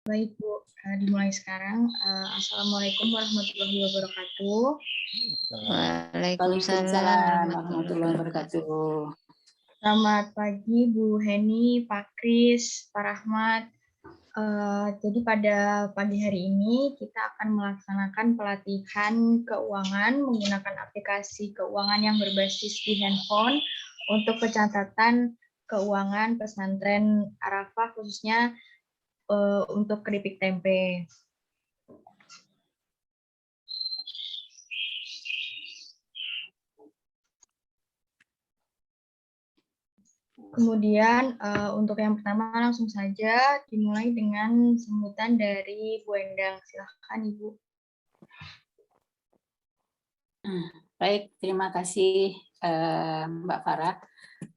Baik Bu, dimulai sekarang. Assalamualaikum warahmatullahi wabarakatuh. Waalaikumsalam warahmatullahi wabarakatuh. Selamat pagi Bu Heni, Pak Kris, Pak Rahmat. Jadi pada pagi hari ini kita akan melaksanakan pelatihan keuangan menggunakan aplikasi keuangan yang berbasis di handphone untuk pencatatan keuangan pesantren Arafah khususnya untuk keripik tempe. Kemudian untuk yang pertama langsung saja dimulai dengan sambutan dari Bu Endang. Silahkan Ibu. Baik, terima kasih Mbak Farah.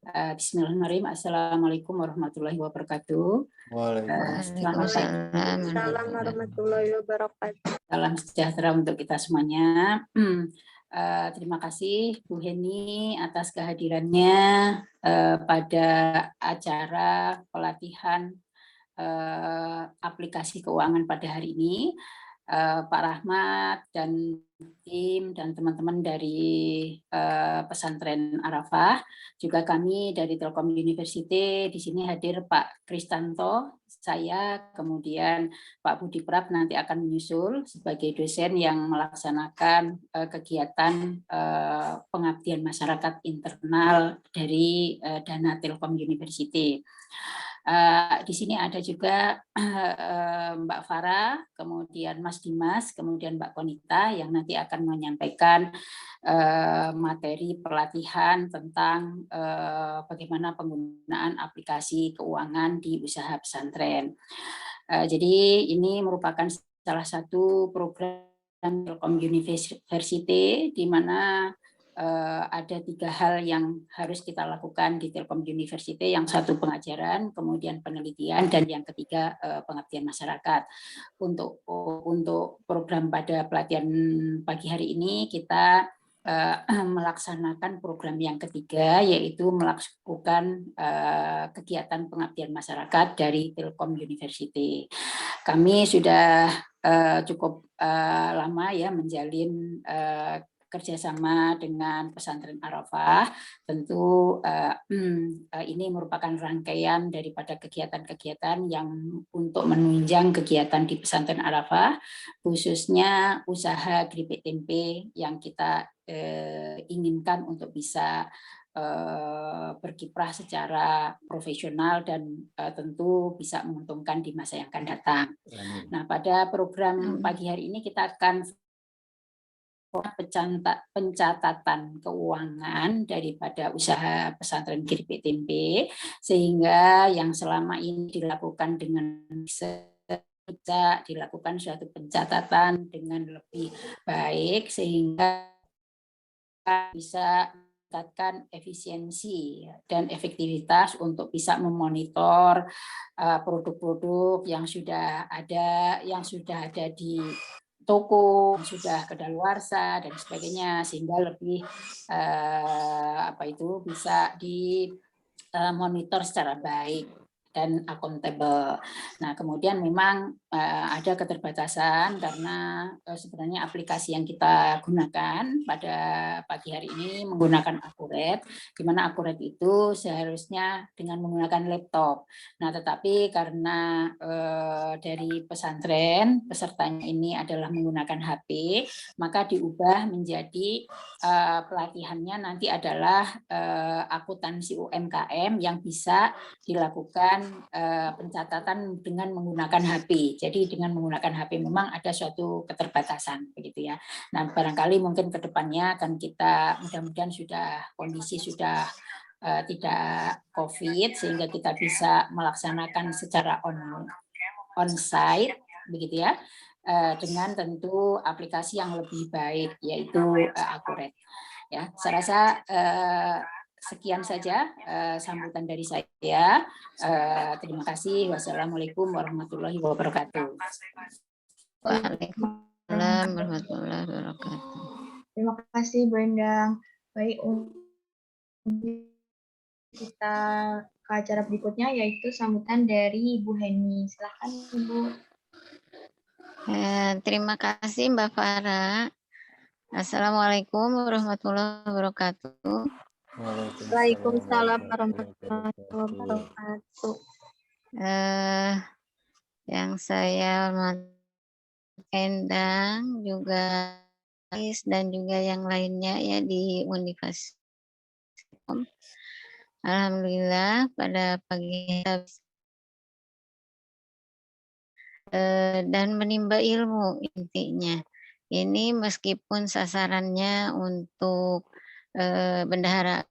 Bismillahirrahmanirrahim. Assalamualaikum warahmatullahi wabarakatuh. Waalaikumsalam warahmatullahi wabarakatuh. Salam sejahtera untuk kita semuanya. Terima kasih Bu Heni atas kehadirannya pada acara pelatihan aplikasi keuangan pada hari ini. Pak Rahmat dan tim dan teman-teman dari pesantren Arafah, juga kami dari Telkom University. Di sini hadir Pak Kristanto, saya, kemudian Pak Budi Prab nanti akan menyusul sebagai dosen yang melaksanakan kegiatan pengabdian masyarakat internal dari dana Telkom University. Di sini ada juga Mbak Farah, kemudian Mas Dimas, kemudian Mbak Konita yang nanti akan menyampaikan materi pelatihan tentang bagaimana penggunaan aplikasi keuangan di usaha pesantren. Jadi ini merupakan salah satu program Telkom University di mana ada 3 hal yang harus kita lakukan di Telkom University. Yang satu pengajaran, kemudian penelitian, dan yang ketiga pengabdian masyarakat. Untuk program pada pelatihan pagi hari ini kita melaksanakan program yang ketiga, yaitu melakukan kegiatan pengabdian masyarakat dari Telkom University. Kami sudah cukup lama ya menjalin kerjasama dengan pesantren Arafah. Tentu ini merupakan rangkaian daripada kegiatan-kegiatan yang untuk menunjang kegiatan di pesantren Arafah, khususnya usaha keripik tempe yang kita inginkan untuk bisa berkiprah secara profesional dan tentu bisa menguntungkan di masa yang akan datang. Nah, pada program pagi hari ini kita akan pencatatan keuangan daripada usaha pesantren keripik tempe, sehingga yang selama ini dilakukan dengan bisa dilakukan suatu pencatatan dengan lebih baik sehingga bisa meningkatkan efisiensi dan efektivitas untuk bisa memonitor produk-produk yang sudah ada di toko, sudah kedaluarsa dan sebagainya, sehingga lebih bisa dimonitor secara baik dan akuntabel. Nah, kemudian memang ada keterbatasan karena sebenarnya aplikasi yang kita gunakan pada pagi hari ini menggunakan Akuret, di mana Akuret itu seharusnya dengan menggunakan laptop. Nah, tetapi karena dari pesantren pesertanya ini adalah menggunakan HP, maka diubah menjadi pelatihannya nanti adalah akuntansi UMKM yang bisa dilakukan pencatatan dengan menggunakan HP. Jadi dengan menggunakan HP memang ada suatu keterbatasan begitu ya. Nah, barangkali mungkin ke depannya akan kita mudah-mudahan kondisi sudah tidak COVID sehingga kita bisa melaksanakan secara on-site begitu ya. Dengan tentu aplikasi yang lebih baik yaitu Akuret. Ya, saya rasa sekian saja sambutan dari saya. Terima kasih. Wassalamualaikum warahmatullahi wabarakatuh. Waalaikumsalam warahmatullahi wabarakatuh. Terima kasih Bu Endang. Baik, kita ke acara berikutnya yaitu sambutan dari Ibu Heni. Silakan Ibu. Terima kasih Mbak Farah. Assalamualaikum warahmatullahi wabarakatuh. Waalaikumsalam warahmatullahi wabarakatuh. Yang saya hormati Endang juga dan juga yang lainnya ya di Universitas. Alhamdulillah pada pagi dan menimba ilmu intinya. Ini meskipun sasarannya untuk bendahara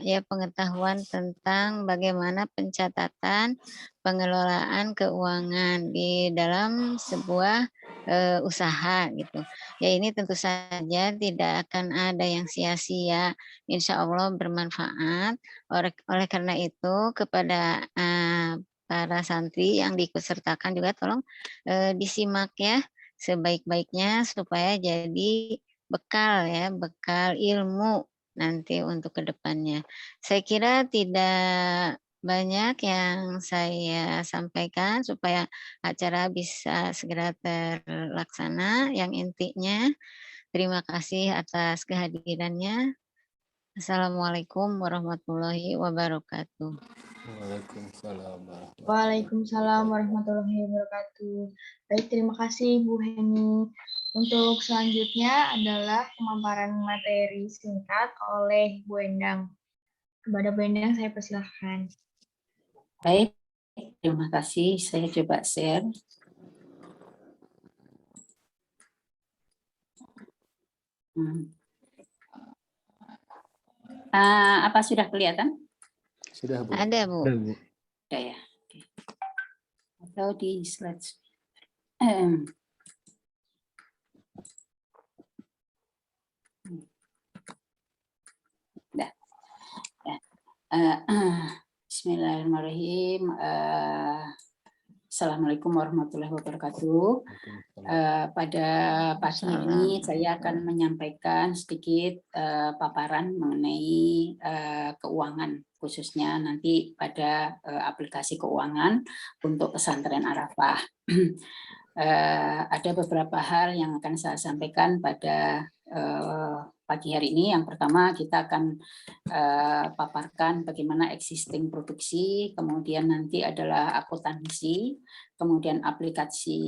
ya pengetahuan tentang bagaimana pencatatan pengelolaan keuangan di dalam sebuah usaha gitu. Ya ini tentu saja tidak akan ada yang sia-sia, insya Allah bermanfaat. Oleh karena itu kepada para santri yang diikutsertakan juga tolong disimak ya sebaik-baiknya supaya jadi bekal ya, bekal ilmu nanti untuk kedepannya. Saya kira tidak banyak yang saya sampaikan supaya acara bisa segera terlaksana. Yang intinya, terima kasih atas kehadirannya. Assalamualaikum warahmatullahi wabarakatuh. Waalaikumsalam warahmatullahi wabarakatuh. Baik, terima kasih Bu Heni. Untuk selanjutnya adalah pemaparan materi singkat oleh Bu Endang. Kepada Bu Endang saya persilahkan. Baik, terima kasih. Saya coba share. Apa sudah kelihatan? Sudah, Bu. Ada, Bu. Sudah ya. Oke. Atau di slide. Bismillahirrahmanirrahim. Assalamualaikum warahmatullahi wabarakatuh. Pada pagi ini saya akan menyampaikan sedikit paparan mengenai keuangan, khususnya nanti pada aplikasi keuangan untuk pesantren Arafah. Ada beberapa hal yang akan saya sampaikan pada pagi hari ini. Yang pertama kita akan paparkan bagaimana existing produksi, kemudian nanti adalah akuntansi, kemudian aplikasi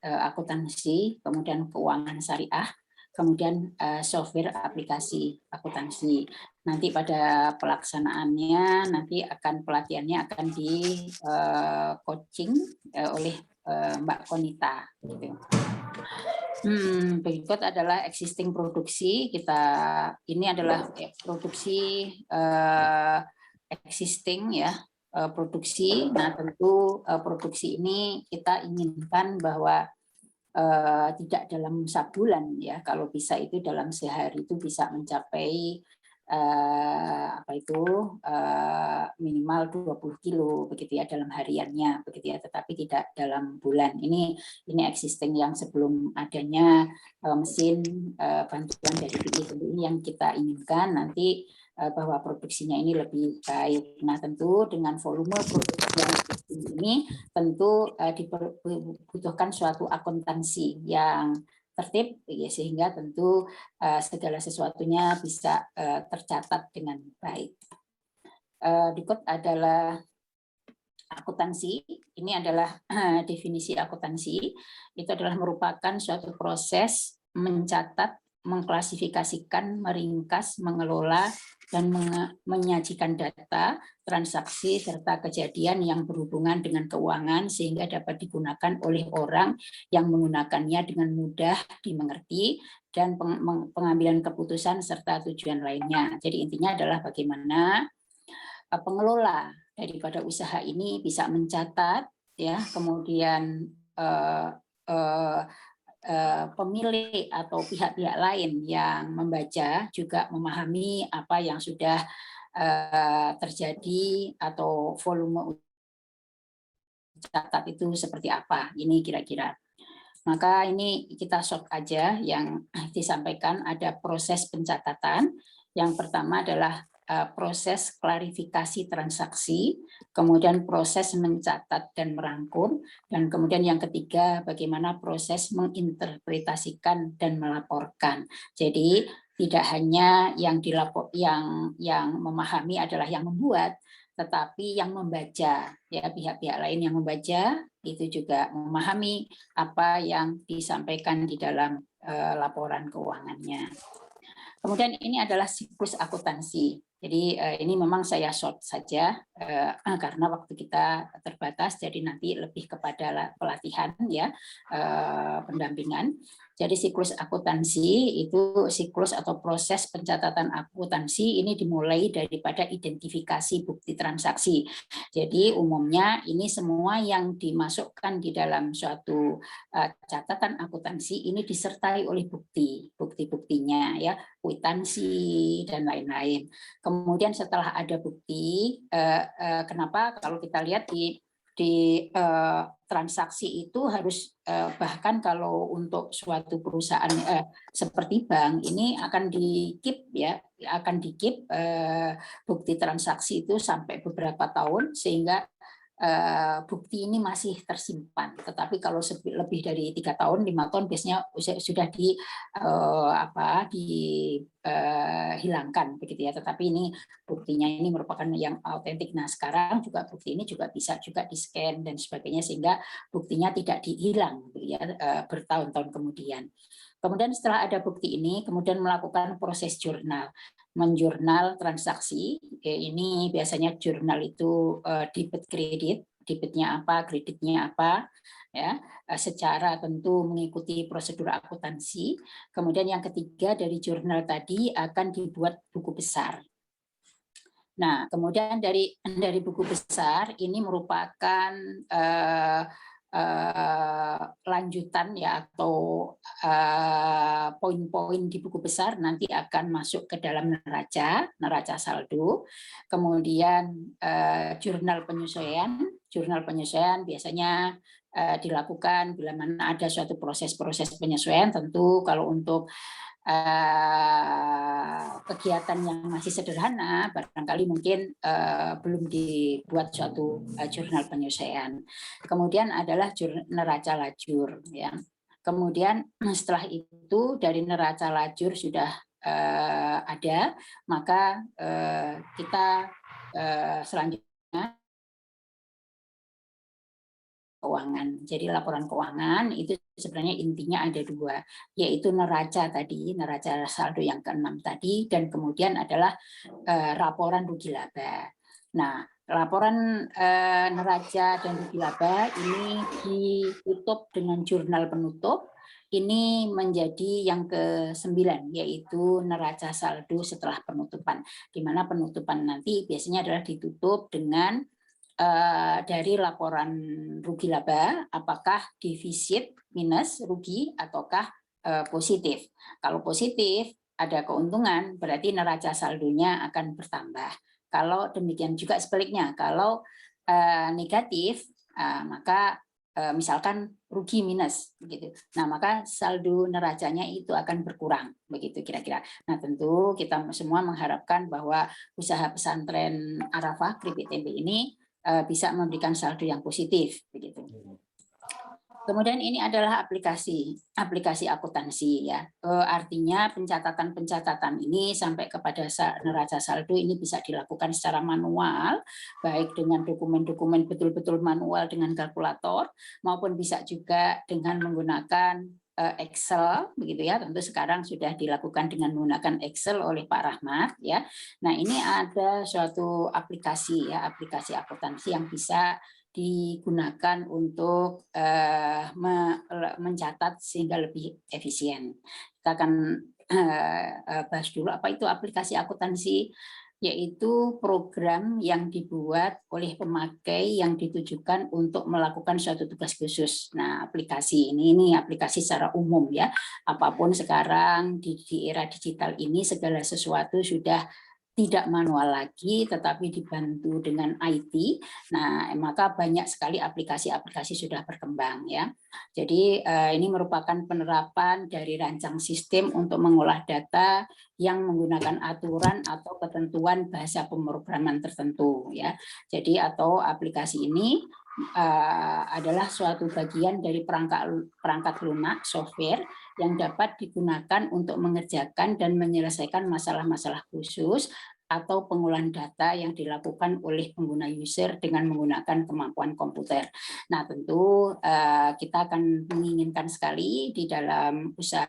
akuntansi, kemudian keuangan syariah, kemudian software aplikasi akuntansi. Nanti pada pelaksanaannya, nanti pelatihannya akan di coaching oleh Mbak Konita. Gitu. Berikut adalah existing produksi. Ini adalah produksi existing ya, produksi. Nah, tentu produksi ini kita inginkan bahwa tidak dalam sebulan ya, kalau bisa itu dalam sehari itu bisa mencapai minimal 20 kilo begitu ya dalam hariannya begitu ya, tetapi tidak dalam bulan. Ini existing yang sebelum adanya mesin bantuan dari BI. Ini yang kita inginkan nanti bahwa produksinya ini lebih baik. Nah, tentu dengan volume produksi yang ini tentu dibutuhkan suatu akuntansi yang tertib ya, sehingga tentu segala sesuatunya bisa tercatat dengan baik. Berikut adalah akuntansi. Ini adalah definisi akuntansi. Itu adalah merupakan suatu proses mencatat, mengklasifikasikan, meringkas, mengelola, dan menyajikan data, transaksi, serta kejadian yang berhubungan dengan keuangan sehingga dapat digunakan oleh orang yang menggunakannya dengan mudah dimengerti dan pengambilan keputusan serta tujuan lainnya. Jadi intinya adalah bagaimana pengelola daripada usaha ini bisa mencatat, ya, kemudian pemilik atau pihak-pihak lain yang membaca juga memahami apa yang sudah terjadi atau volume catat itu seperti apa. Ini kira-kira. Maka ini kita short aja yang disampaikan. Ada proses pencatatan. Yang pertama adalah proses klarifikasi transaksi, kemudian proses mencatat dan merangkum, dan kemudian yang ketiga bagaimana proses menginterpretasikan dan melaporkan. Jadi tidak hanya yang memahami adalah yang membuat, tetapi yang membaca, ya pihak-pihak lain yang membaca itu juga memahami apa yang disampaikan di dalam laporan keuangannya. Kemudian ini adalah siklus akuntansi. Jadi ini memang saya short saja karena waktu kita terbatas, jadi nanti lebih kepada pelatihan ya, pendampingan. Jadi siklus akuntansi itu siklus atau proses pencatatan akuntansi ini dimulai daripada identifikasi bukti transaksi. Jadi umumnya ini semua yang dimasukkan di dalam suatu catatan akuntansi ini disertai oleh bukti-buktinya ya, kwitansi dan lain-lain. Kemudian setelah ada bukti, kenapa kalau kita lihat di transaksi itu harus bahkan kalau untuk suatu perusahaan seperti bank ini akan di-keep ya, akan di-keep bukti transaksi itu sampai beberapa tahun sehingga bukti ini masih tersimpan. Tetapi kalau lebih dari 3 tahun, 5 tahun biasanya sudah dihilangkan begitu ya. Tetapi ini buktinya ini merupakan yang autentik. Nah sekarang juga bukti ini juga bisa juga di-scan dan sebagainya sehingga buktinya tidak dihilang ya, bertahun-tahun kemudian. Kemudian setelah ada bukti ini, kemudian melakukan proses jurnal. Menjurnal transaksi, ini biasanya jurnal itu debit kredit, debitnya apa, kreditnya apa, ya, secara tentu mengikuti prosedur akuntansi. Kemudian yang ketiga dari jurnal tadi akan dibuat buku besar. Nah, kemudian dari buku besar ini merupakan lanjutan ya atau poin-poin di buku besar nanti akan masuk ke dalam neraca saldo. Kemudian jurnal penyesuaian biasanya dilakukan bila mana ada suatu proses penyesuaian. Tentu kalau untuk kegiatan yang masih sederhana barangkali mungkin belum dibuat suatu jurnal penyesuaian. Kemudian adalah neraca lajur ya. Kemudian setelah itu dari neraca lajur sudah ada, maka kita selanjutnya keuangan. Jadi laporan keuangan itu sebenarnya intinya ada 2, yaitu neraca tadi, neraca saldo yang ke-6 tadi, dan kemudian adalah laporan rugi laba. Nah, laporan neraca dan rugi laba ini ditutup dengan jurnal penutup. Ini menjadi yang ke-9, yaitu neraca saldo setelah penutupan, di mana penutupan nanti biasanya adalah ditutup dengan dari laporan rugi laba, apakah defisit minus rugi ataukah positif. Kalau positif ada keuntungan, berarti neraca saldonya akan bertambah. Kalau demikian juga sebaliknya, kalau negatif, maka misalkan rugi minus, begitu. Nah maka saldo neracanya itu akan berkurang, begitu kira-kira. Nah tentu kita semua mengharapkan bahwa usaha pesantren Arafah Keripik Tempe ini bisa memberikan saldo yang positif begitu. Kemudian ini adalah aplikasi akuntansi ya. Artinya pencatatan ini sampai kepada neraca saldo ini bisa dilakukan secara manual, baik dengan dokumen-dokumen betul-betul manual dengan kalkulator, maupun bisa juga dengan menggunakan Excel begitu ya. Tentu sekarang sudah dilakukan dengan menggunakan Excel oleh Pak Rahmat ya. Nah, ini ada suatu aplikasi ya, aplikasi akuntansi yang bisa digunakan untuk mencatat sehingga lebih efisien. Kita akan bahas dulu apa itu aplikasi akuntansi, yaitu program yang dibuat oleh pemakai yang ditujukan untuk melakukan suatu tugas khusus. Nah, aplikasi ini aplikasi secara umum ya. Apapun sekarang di era digital ini segala sesuatu sudah tidak manual lagi, tetapi dibantu dengan IT. Nah, maka banyak sekali aplikasi-aplikasi sudah berkembang ya. Jadi ini merupakan penerapan dari rancang sistem untuk mengolah data yang menggunakan aturan atau ketentuan bahasa pemrograman tertentu ya. Jadi atau aplikasi ini adalah suatu bagian dari perangkat lunak software yang dapat digunakan untuk mengerjakan dan menyelesaikan masalah-masalah khusus atau pengolahan data yang dilakukan oleh pengguna user dengan menggunakan kemampuan komputer. Nah, tentu kita akan menginginkan sekali di dalam usaha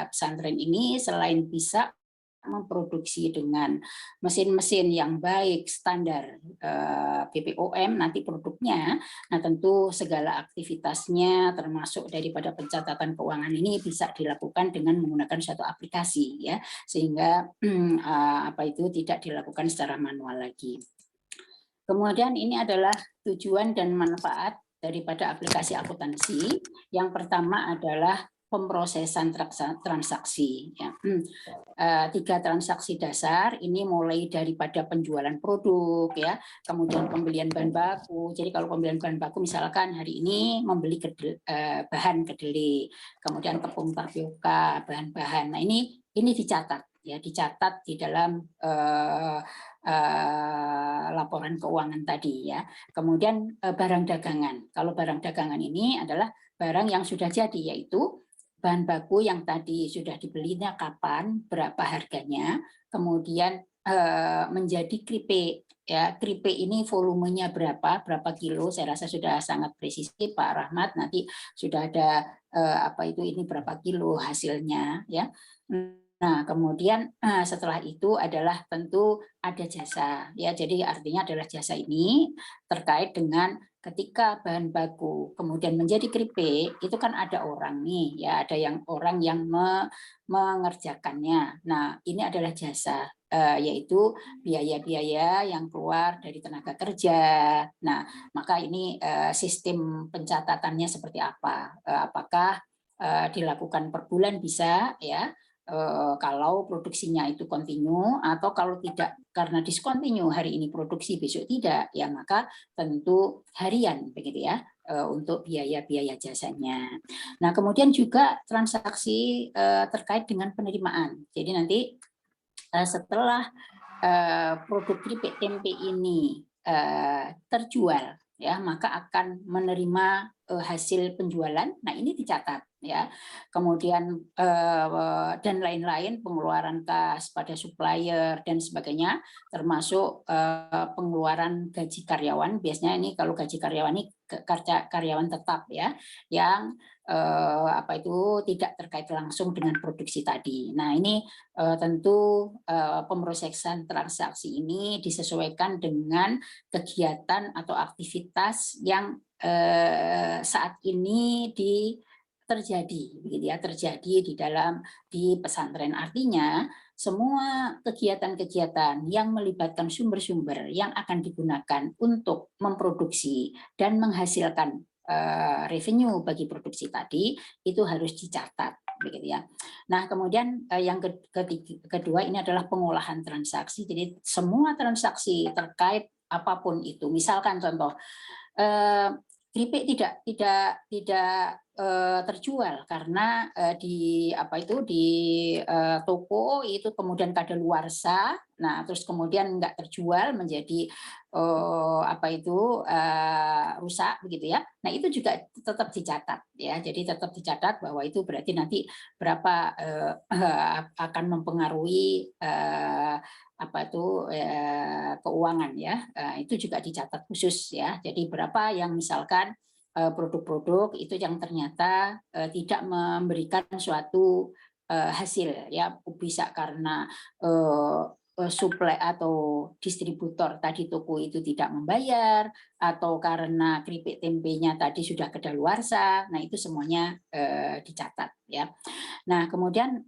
pesantren ini selain bisa memproduksi dengan mesin-mesin yang baik standar BPOM nanti produknya, nah tentu segala aktivitasnya termasuk daripada pencatatan keuangan ini bisa dilakukan dengan menggunakan suatu aplikasi ya, sehingga apa itu tidak dilakukan secara manual lagi. Kemudian ini adalah tujuan dan manfaat daripada aplikasi akuntansi. Yang pertama adalah pemrosesan transaksi. Ya. 3 transaksi dasar ini mulai daripada penjualan produk, ya, kemudian pembelian bahan baku. Jadi kalau pembelian bahan baku misalkan hari ini membeli bahan kedelai, kemudian tepung tapioka, bahan-bahan. Nah ini dicatat, ya, dicatat di dalam laporan keuangan tadi, ya. Kemudian barang dagangan. Kalau barang dagangan ini adalah barang yang sudah jadi, yaitu bahan baku yang tadi sudah dibelinya kapan, berapa harganya, kemudian menjadi keripik. Ya, keripik ini volumenya berapa kilo, saya rasa sudah sangat presisi Pak Rahmat, nanti sudah ada apa itu ini berapa kilo hasilnya, ya. Nah, kemudian setelah itu adalah tentu ada jasa, ya. Jadi artinya adalah jasa ini terkait dengan ketika bahan baku kemudian menjadi keripik, itu kan ada orang nih, ya, ada orang yang mengerjakannya. Nah, ini adalah jasa, yaitu biaya-biaya yang keluar dari tenaga kerja. Nah, maka ini sistem pencatatannya seperti apa? Apakah dilakukan per bulan bisa, ya? Kalau produksinya itu kontinu, atau kalau tidak karena diskontinu hari ini produksi besok tidak, ya maka tentu harian begitu ya, untuk biaya-biaya jasanya. Nah, kemudian juga transaksi terkait dengan penerimaan. Jadi nanti setelah produk keripik tempe ini terjual, ya, maka akan menerima hasil penjualan. Nah, ini dicatat, ya. Kemudian dan lain-lain, pengeluaran kas pada supplier dan sebagainya, termasuk pengeluaran gaji karyawan. Biasanya ini kalau gaji karyawan ini karyawan tetap, ya, yang apa itu tidak terkait langsung dengan produksi tadi. Nah, ini tentu pemrosesan transaksi ini disesuaikan dengan kegiatan atau aktivitas yang saat ini terjadi, begitu ya, terjadi di pesantren. Artinya semua kegiatan-kegiatan yang melibatkan sumber-sumber yang akan digunakan untuk memproduksi dan menghasilkan revenue bagi produksi tadi itu harus dicatat, begitu ya. Nah, kemudian yang kedua ini adalah pengolahan transaksi. Jadi semua transaksi terkait apapun itu, misalkan contoh keripik tidak terjual karena di toko itu kemudian kadaluarsa, nah terus kemudian nggak terjual menjadi rusak begitu ya. Nah, itu juga tetap dicatat, ya. Jadi tetap dicatat bahwa itu berarti nanti berapa akan mempengaruhi keuangan, ya. Itu juga dicatat khusus, ya. Jadi berapa yang misalkan produk-produk itu yang ternyata tidak memberikan suatu hasil, ya, bisa karena suplai atau distributor tadi toko itu tidak membayar, atau karena keripik tempenya tadi sudah kedaluarsa. Nah, itu semuanya dicatat, ya. Nah, kemudian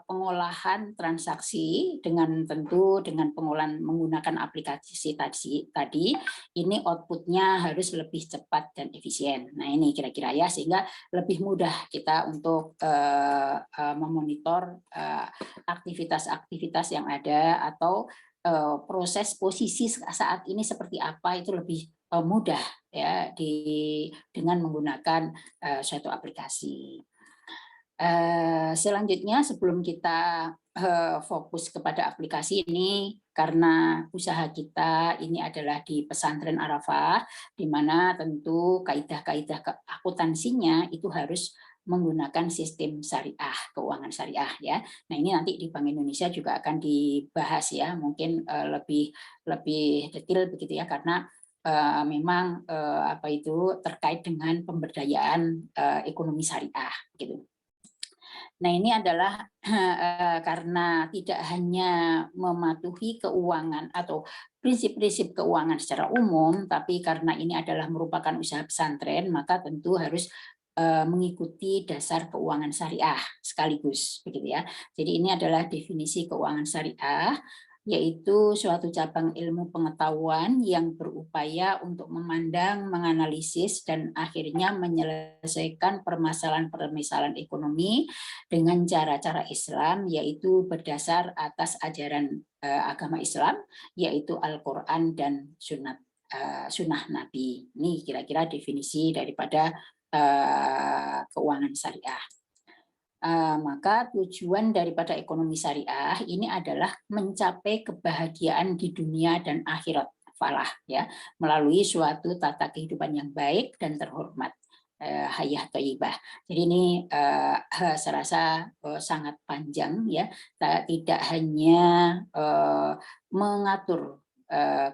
pengolahan transaksi tentu dengan pengolahan menggunakan aplikasi tadi ini outputnya harus lebih cepat dan efisien. Nah, ini kira-kira ya, sehingga lebih mudah kita untuk memonitor aktivitas-aktivitas yang ada atau proses posisi saat ini seperti apa itu lebih mudah ya dengan menggunakan suatu aplikasi. Selanjutnya sebelum kita fokus kepada aplikasi ini, karena usaha kita ini adalah di pesantren Arafah, di mana tentu kaidah-kaidah akuntansinya itu harus menggunakan sistem syariah, keuangan syariah ya. Nah, ini nanti di Bank Indonesia juga akan dibahas ya, mungkin lebih detail begitu ya, karena memang apa itu terkait dengan pemberdayaan ekonomi syariah gitu. Nah, ini adalah karena tidak hanya mematuhi keuangan atau prinsip-prinsip keuangan secara umum, tapi karena ini adalah merupakan usaha pesantren, maka tentu harus mengikuti dasar keuangan syariah sekaligus, begitu ya. Jadi ini adalah definisi keuangan syariah, yaitu suatu cabang ilmu pengetahuan yang berupaya untuk memandang, menganalisis, dan akhirnya menyelesaikan permasalahan-permasalahan ekonomi dengan cara-cara Islam, yaitu berdasar atas ajaran agama Islam, yaitu Al-Quran dan sunnah Nabi. Ini kira-kira definisi daripada keuangan syariah. Maka tujuan daripada ekonomi syariah ini adalah mencapai kebahagiaan di dunia dan akhirat falah ya, melalui suatu tata kehidupan yang baik dan terhormat, hayah thayyibah. Jadi ini saya rasa sangat panjang ya, tidak hanya mengatur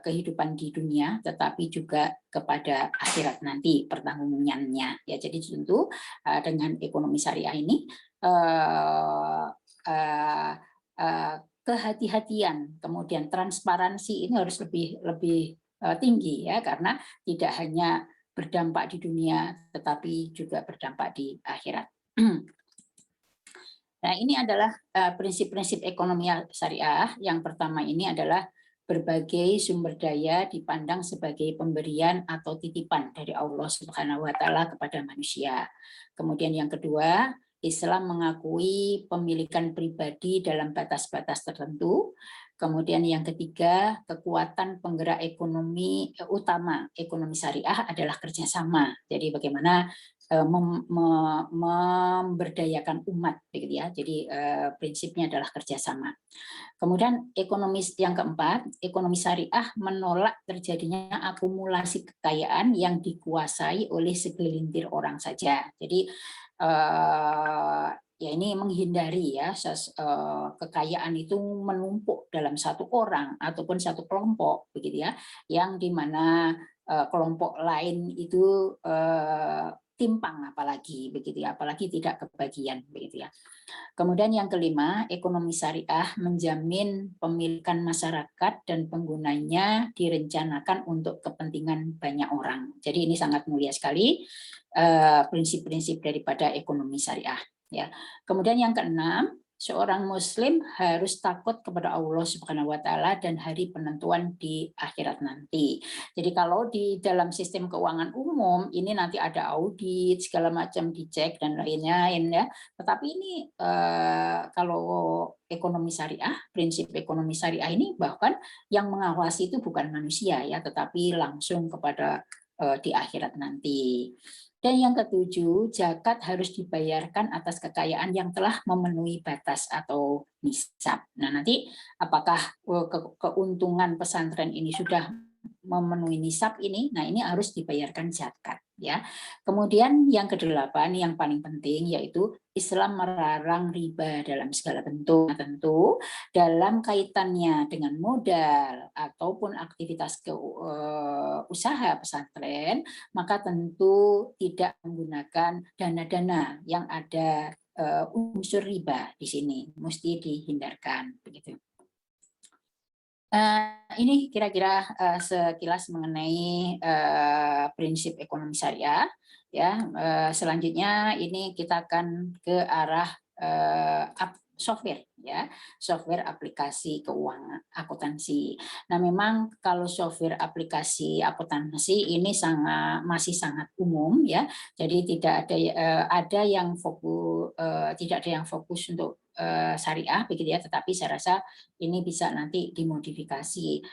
kehidupan di dunia, tetapi juga kepada akhirat nanti pertanggungjawabannya ya. Jadi tentu dengan ekonomi syariah ini kehati-hatian, kemudian transparansi ini harus lebih tinggi ya, karena tidak hanya berdampak di dunia tetapi juga berdampak di akhirat. Nah, ini adalah prinsip-prinsip ekonomi syariah. Yang pertama ini adalah berbagai sumber daya dipandang sebagai pemberian atau titipan dari Allah Subhanahu wa Ta'ala kepada manusia. Kemudian yang kedua, Islam mengakui pemilikan pribadi dalam batas-batas tertentu. Kemudian yang ketiga, kekuatan penggerak ekonomi utama ekonomi syariah adalah kerjasama. Jadi bagaimana memberdayakan umat, begitu ya. Jadi prinsipnya adalah kerjasama. Kemudian ekonomi yang keempat, ekonomi syariah menolak terjadinya akumulasi kekayaan yang dikuasai oleh segelintir orang saja. Jadi ya ini menghindari ya kekayaan itu menumpuk dalam satu orang ataupun satu kelompok, begitu ya, yang dimana kelompok lain itu timpang apalagi, begitu ya, apalagi tidak kebagian, begitu ya. Kemudian yang kelima, ekonomi syariah menjamin pemilikan masyarakat dan penggunanya direncanakan untuk kepentingan banyak orang. Jadi ini sangat mulia sekali prinsip-prinsip daripada ekonomi syariah. Ya. Kemudian yang keenam, seorang Muslim harus takut kepada Allah Subhanahu wa Ta'ala dan hari penentuan di akhirat nanti. Jadi kalau di dalam sistem keuangan umum ini nanti ada audit segala macam dicek dan lainnya ya. Tetapi ini kalau ekonomi syariah, prinsip ekonomi syariah ini bahkan yang mengawasi itu bukan manusia ya, tetapi langsung kepada di akhirat nanti. Dan yang ketujuh, zakat harus dibayarkan atas kekayaan yang telah memenuhi batas atau nisab. Nah, nanti apakah keuntungan pesantren ini sudah memenuhi nisab ini? Nah, ini harus dibayarkan zakat ya. Kemudian yang kedelapan yang paling penting yaitu Islam melarang riba dalam segala bentuk. Nah, tentu dalam kaitannya dengan modal ataupun aktivitas usaha pesantren, maka tentu tidak menggunakan dana-dana yang ada unsur riba di sini, mesti dihindarkan begitu. ini kira-kira sekilas mengenai prinsip ekonomi syariah. Ya, selanjutnya ini kita akan ke arah software, ya, software aplikasi keuangan akuntansi. Nah, memang kalau software aplikasi akuntansi ini masih sangat umum, ya. Jadi tidak ada yang fokus, tidak ada yang fokus untuk syariah, begitu ya. Tetapi saya rasa ini bisa nanti dimodifikasi.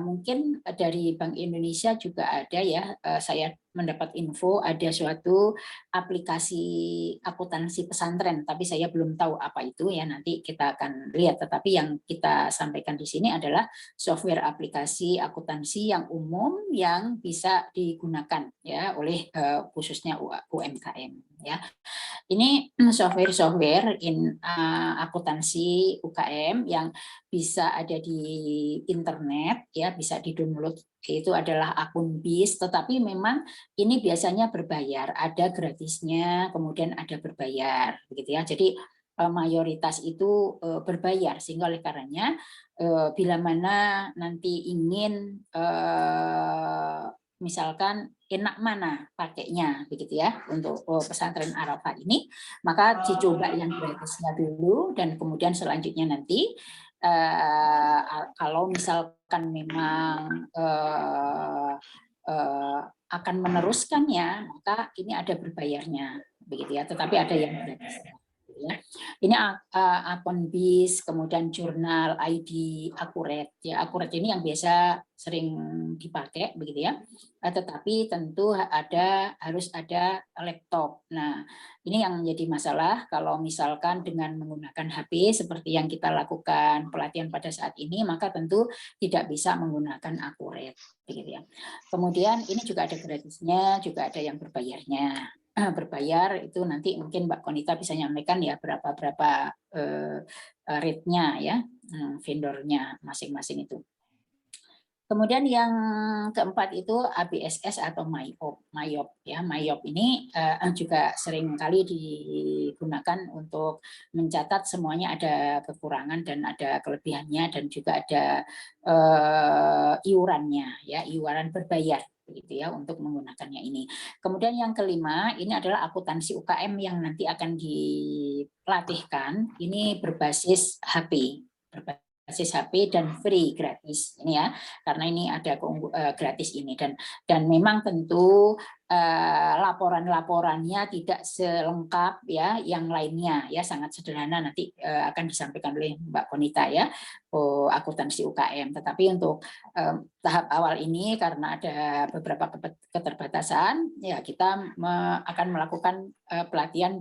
Mungkin dari Bank Indonesia juga ada, ya. Saya mendapat info ada suatu aplikasi akuntansi pesantren, tapi saya belum tahu apa itu, ya, nanti kita akan lihat. Tetapi yang kita sampaikan di sini adalah software aplikasi akuntansi yang umum yang bisa digunakan, ya, oleh khususnya UMKM, ya. Ini software akuntansi UKM yang bisa ada di internet, ya, bisa di-download. Itu adalah akun BIS, tetapi memang ini biasanya berbayar, ada gratisnya, kemudian ada berbayar, begitu ya. Jadi mayoritas itu berbayar, sehingga oleh karenanya bila mana nanti ingin misalkan enak mana pakainya, begitu ya, untuk pesantren Arafah ini, maka dicoba yang gratisnya dulu, dan kemudian selanjutnya nanti kalau misalkan memang akan meneruskannya, maka ini ada berbayarnya, begitu ya. Tetapi ada yang gratis. Ya. Ini akun BIS, kemudian jurnal ID Akurat, ya. Akurat ini yang biasa sering dipakai, begitu ya. Tetapi tentu harus ada laptop. Nah, ini yang menjadi masalah kalau misalkan dengan menggunakan HP seperti yang kita lakukan pelatihan pada saat ini, maka tentu tidak bisa menggunakan Akurat, begitu ya. Kemudian ini juga ada gratisnya, juga ada yang berbayarnya. Berbayar itu nanti mungkin Mbak Konita bisa nyampaikan, ya, berapa rate-nya, ya, vendornya masing-masing itu. Kemudian yang keempat itu ABSS atau MYOB, ya. MYOB ini juga sering kali digunakan untuk mencatat semuanya ada kekurangan dan ada kelebihannya, dan juga ada iurannya, ya, iuran berbayar, begitu ya, untuk menggunakannya ini. Kemudian yang kelima ini adalah akuntansi UKM yang nanti akan dilatihkan. Ini berbasis HP, dan free, gratis ini, ya, karena ini ada gratis ini, dan memang tentu laporan-laporannya tidak selengkap, ya, yang lainnya, ya, sangat sederhana, nanti akan disampaikan oleh Mbak Konita, ya, akuntansi UKM. Tetapi untuk tahap awal ini karena ada beberapa keterbatasan, ya, kita akan melakukan pelatihan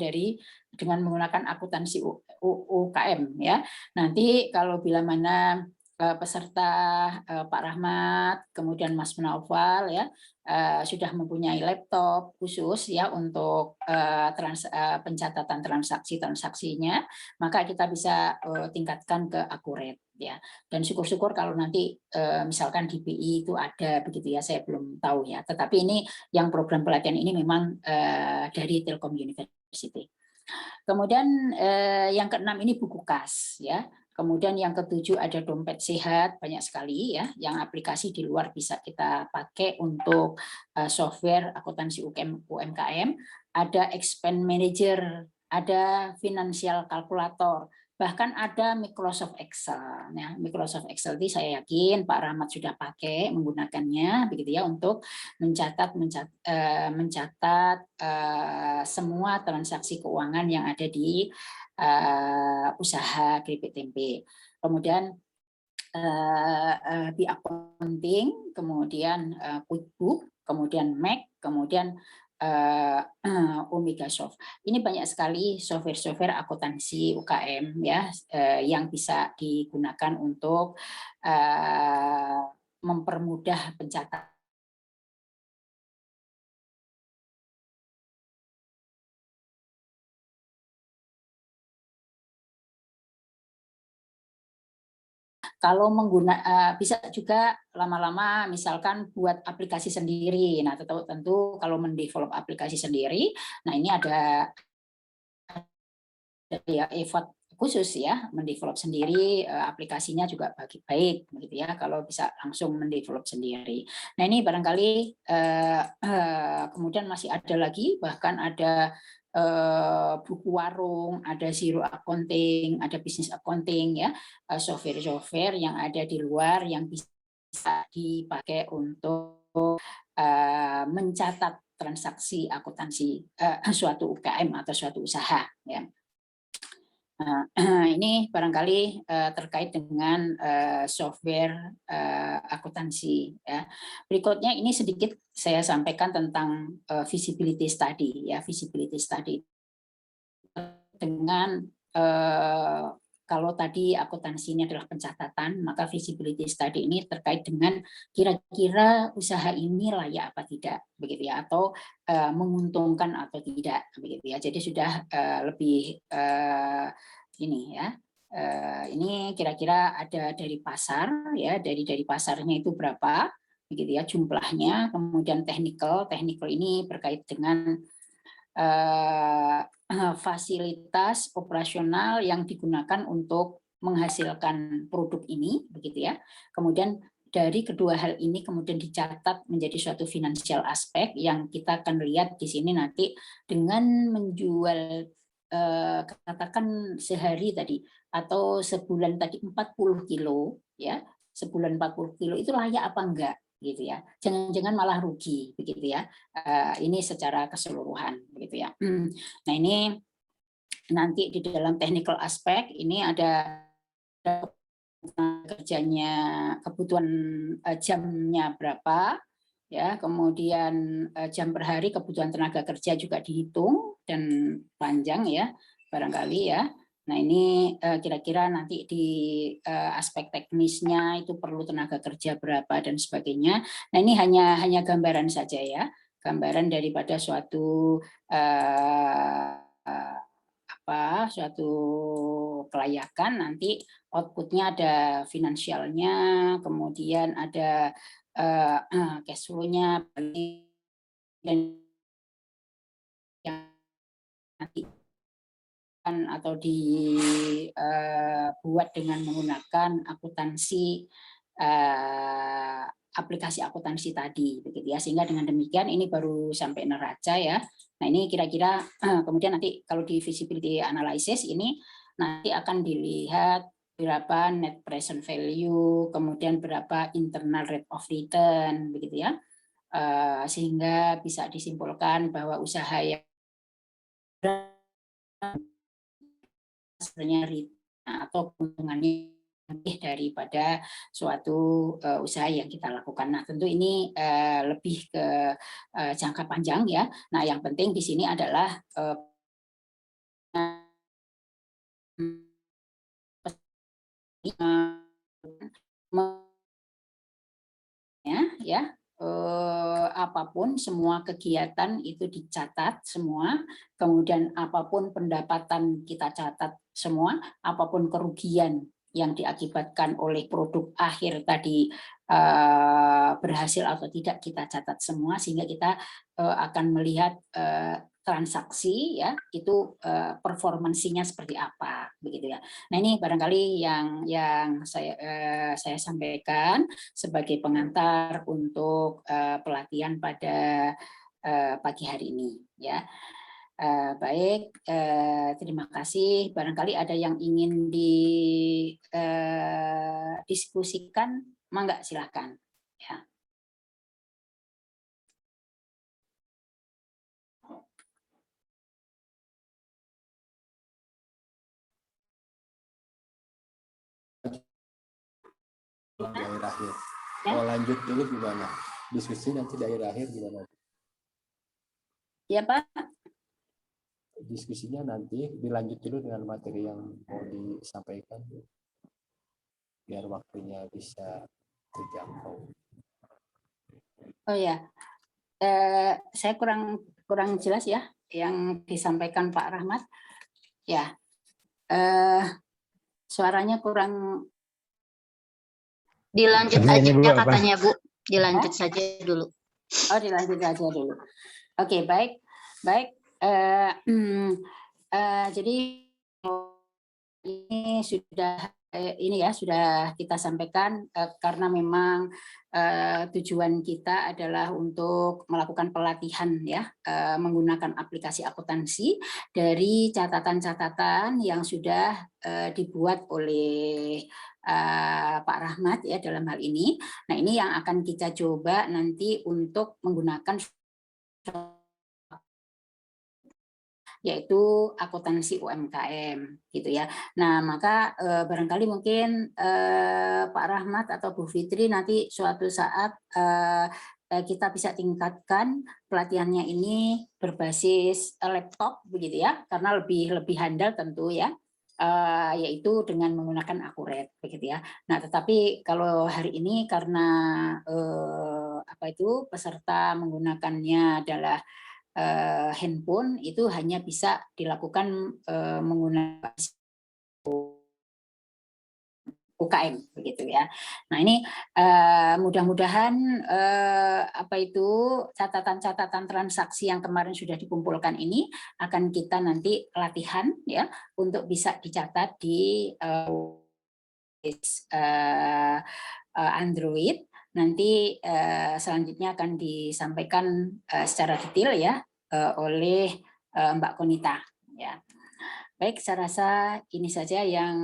dengan menggunakan akuntansi UKM, ya. Nanti kalau bila mana peserta Pak Rahmat, kemudian Mas Naufal, ya, sudah mempunyai laptop khusus, ya, untuk pencatatan transaksinya, maka kita bisa tingkatkan ke Akurat, ya. Dan syukur-syukur kalau nanti misalkan di BI itu ada, begitu ya, saya belum tahu, ya. Tetapi ini yang program pelatihan ini memang dari Telkom University. Kemudian yang keenam ini buku kas, ya. Kemudian yang ketujuh ada dompet sehat, banyak sekali, ya, yang aplikasi di luar bisa kita pakai untuk software akuntansi UMKM. Ada expense manager, ada financial calculator, bahkan ada Microsoft Excel. Nah, Microsoft Excel ini saya yakin Pak Rahmat sudah pakai menggunakannya, begitu ya, untuk mencatat semua transaksi keuangan yang ada di usaha keripik tempe. Kemudian di accounting, kemudian QuickBook, kemudian Mac, kemudian Omegasoft. Ini banyak sekali software akuntansi UKM, ya, yang bisa digunakan untuk mempermudah pencatatan. Kalau bisa juga lama-lama misalkan buat aplikasi sendiri. Nah, tentu kalau mendevelop aplikasi sendiri, nah ini ada ya effort khusus ya, mendevelop sendiri, aplikasinya juga baik begitu ya, kalau bisa langsung mendevelop sendiri. Nah ini barangkali kemudian masih ada lagi, bahkan ada buku warung, ada zero accounting, ada business accounting ya, software-software yang ada di luar yang bisa dipakai untuk mencatat transaksi akuntansi suatu UKM atau suatu usaha ya. Ini barangkali terkait dengan software akuntansi. Ya. Berikutnya ini sedikit saya sampaikan tentang feasibility study. Ya, feasibility study dengan kalau tadi akuntansi ini adalah pencatatan, maka feasibility study ini terkait dengan kira-kira usaha ini layak apa tidak, begitu ya, atau menguntungkan atau tidak, begitu ya. Jadi sudah lebih ini ya. Ini kira-kira ada dari pasar ya, dari pasarnya itu berapa, begitu ya jumlahnya. Kemudian technical ini berkait dengan fasilitas operasional yang digunakan untuk menghasilkan produk ini, begitu ya. Kemudian dari kedua hal ini kemudian dicatat menjadi suatu financial aspek yang kita akan lihat di sini nanti dengan menjual katakan sehari tadi atau sebulan tadi 40 kilo ya, sebulan 40 kilo itu layak apa enggak gitu ya. Jangan-jangan malah rugi begitu ya. Ini secara keseluruhan begitu ya. Nah, ini nanti di dalam technical aspek ini ada kerjanya, kebutuhan jamnya berapa ya, kemudian jam per hari kebutuhan tenaga kerja juga dihitung dan panjang ya barangkali ya. Nah ini kira-kira nanti di aspek teknisnya itu perlu tenaga kerja berapa dan sebagainya. Nah ini hanya gambaran saja ya, gambaran daripada suatu suatu kelayakan. Nanti outputnya ada finansialnya, kemudian ada cash flow-nya dan yang nanti atau dibuat dengan menggunakan akuntansi aplikasi akuntansi tadi begitu ya, sehingga dengan demikian ini baru sampai neraca ya. Nah ini kira-kira kemudian nanti kalau di feasibility analysis ini nanti akan dilihat berapa net present value, kemudian berapa internal rate of return begitu ya, sehingga bisa disimpulkan bahwa usaha yang sebenarnya atau keuntungannya lebih daripada suatu usaha yang kita lakukan. Nah, tentu ini lebih ke jangka panjang ya. Nah, yang penting di sini adalah ya apapun semua kegiatan itu dicatat semua, kemudian apapun pendapatan kita catat semua, apapun kerugian yang diakibatkan oleh produk akhir tadi berhasil atau tidak kita catat semua, sehingga kita akan melihat transaksi ya itu performansinya seperti apa begitu ya. Nah ini barangkali yang saya sampaikan sebagai pengantar untuk pelatihan pada pagi hari ini ya. Baik, terima kasih. Barangkali ada yang ingin didiskusikan, mangga silakan ya. Di akhir-akhir. Kalau lanjut dulu gimana? Diskusi nanti di akhir-akhir gimana? Ya Pak. Diskusinya nanti dilanjut dulu dengan materi yang mau disampaikan biar waktunya bisa terjangkau. Oh ya, saya kurang jelas ya yang disampaikan Pak Rahmat. Ya, suaranya kurang. Dilanjut aja katanya Bu, dilanjut saja dulu. Oh, dilanjut saja dulu. Oke, baik. Jadi ini sudah kita sampaikan karena memang tujuan kita adalah untuk melakukan pelatihan ya menggunakan aplikasi akuntansi dari catatan-catatan yang sudah dibuat oleh Pak Rahmat ya dalam hal ini. Nah, ini yang akan kita coba nanti untuk menggunakan yaitu akuntansi UMKM gitu ya. Nah, maka barangkali mungkin Pak Rahmat atau Bu Fitri nanti suatu saat kita bisa tingkatkan pelatihannya ini berbasis laptop begitu ya, karena lebih handal tentu ya. Yaitu dengan menggunakan Akuret begitu ya. Nah, tetapi kalau hari ini karena peserta menggunakannya adalah handphone, itu hanya bisa dilakukan menggunakan UKM begitu ya. Nah, ini mudah-mudahan catatan-catatan transaksi yang kemarin sudah dikumpulkan ini akan kita nanti latihan ya untuk bisa dicatat di Android. Nanti selanjutnya akan disampaikan secara detail ya oleh Mbak Konita. Ya. Baik, saya rasa ini saja yang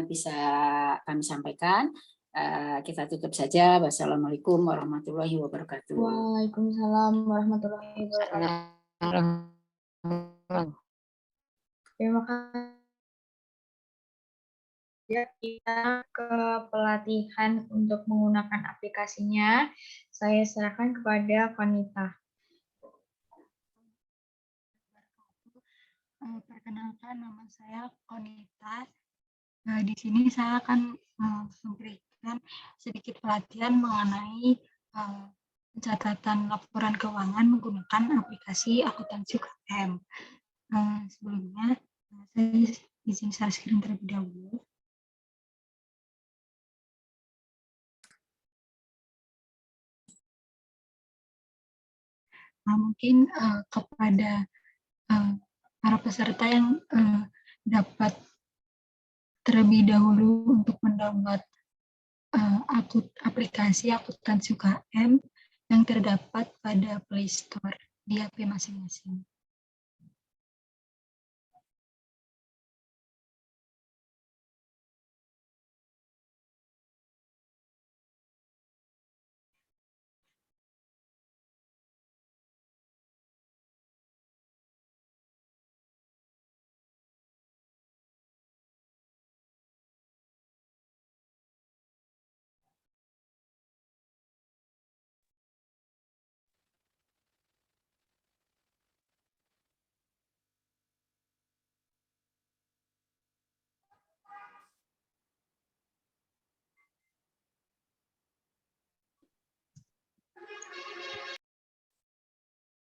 bisa kami sampaikan. Kita tutup saja. Wassalamualaikum warahmatullahi wabarakatuh. Waalaikumsalam warahmatullahi wabarakatuh. Terima kasih. Kita ke pelatihan untuk menggunakan aplikasinya. Saya serahkan kepada Konita. Perkenalkan, nama saya Konita. Di sini saya akan memberikan sedikit pelatihan mengenai pencatatan laporan keuangan menggunakan aplikasi akuntansi UKM. Sebelumnya, saya izin share screen terlebih dahulu. Mungkin kepada para peserta yang dapat terlebih dahulu untuk mendownload aplikasi akuntansi UKM yang terdapat pada Play Store di HP masing-masing.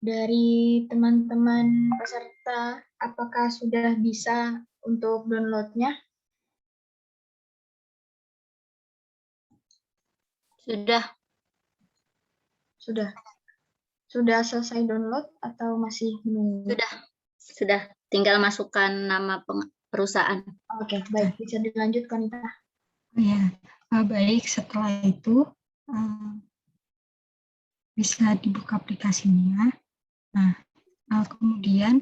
Dari teman-teman peserta, apakah sudah bisa untuk downloadnya? Sudah. Sudah selesai download atau masih menunggu? Sudah. Tinggal masukkan nama perusahaan. Oke, baik. Bisa dilanjutkan, Konita. Ya, baik. Setelah itu bisa dibuka aplikasinya. Nah, kemudian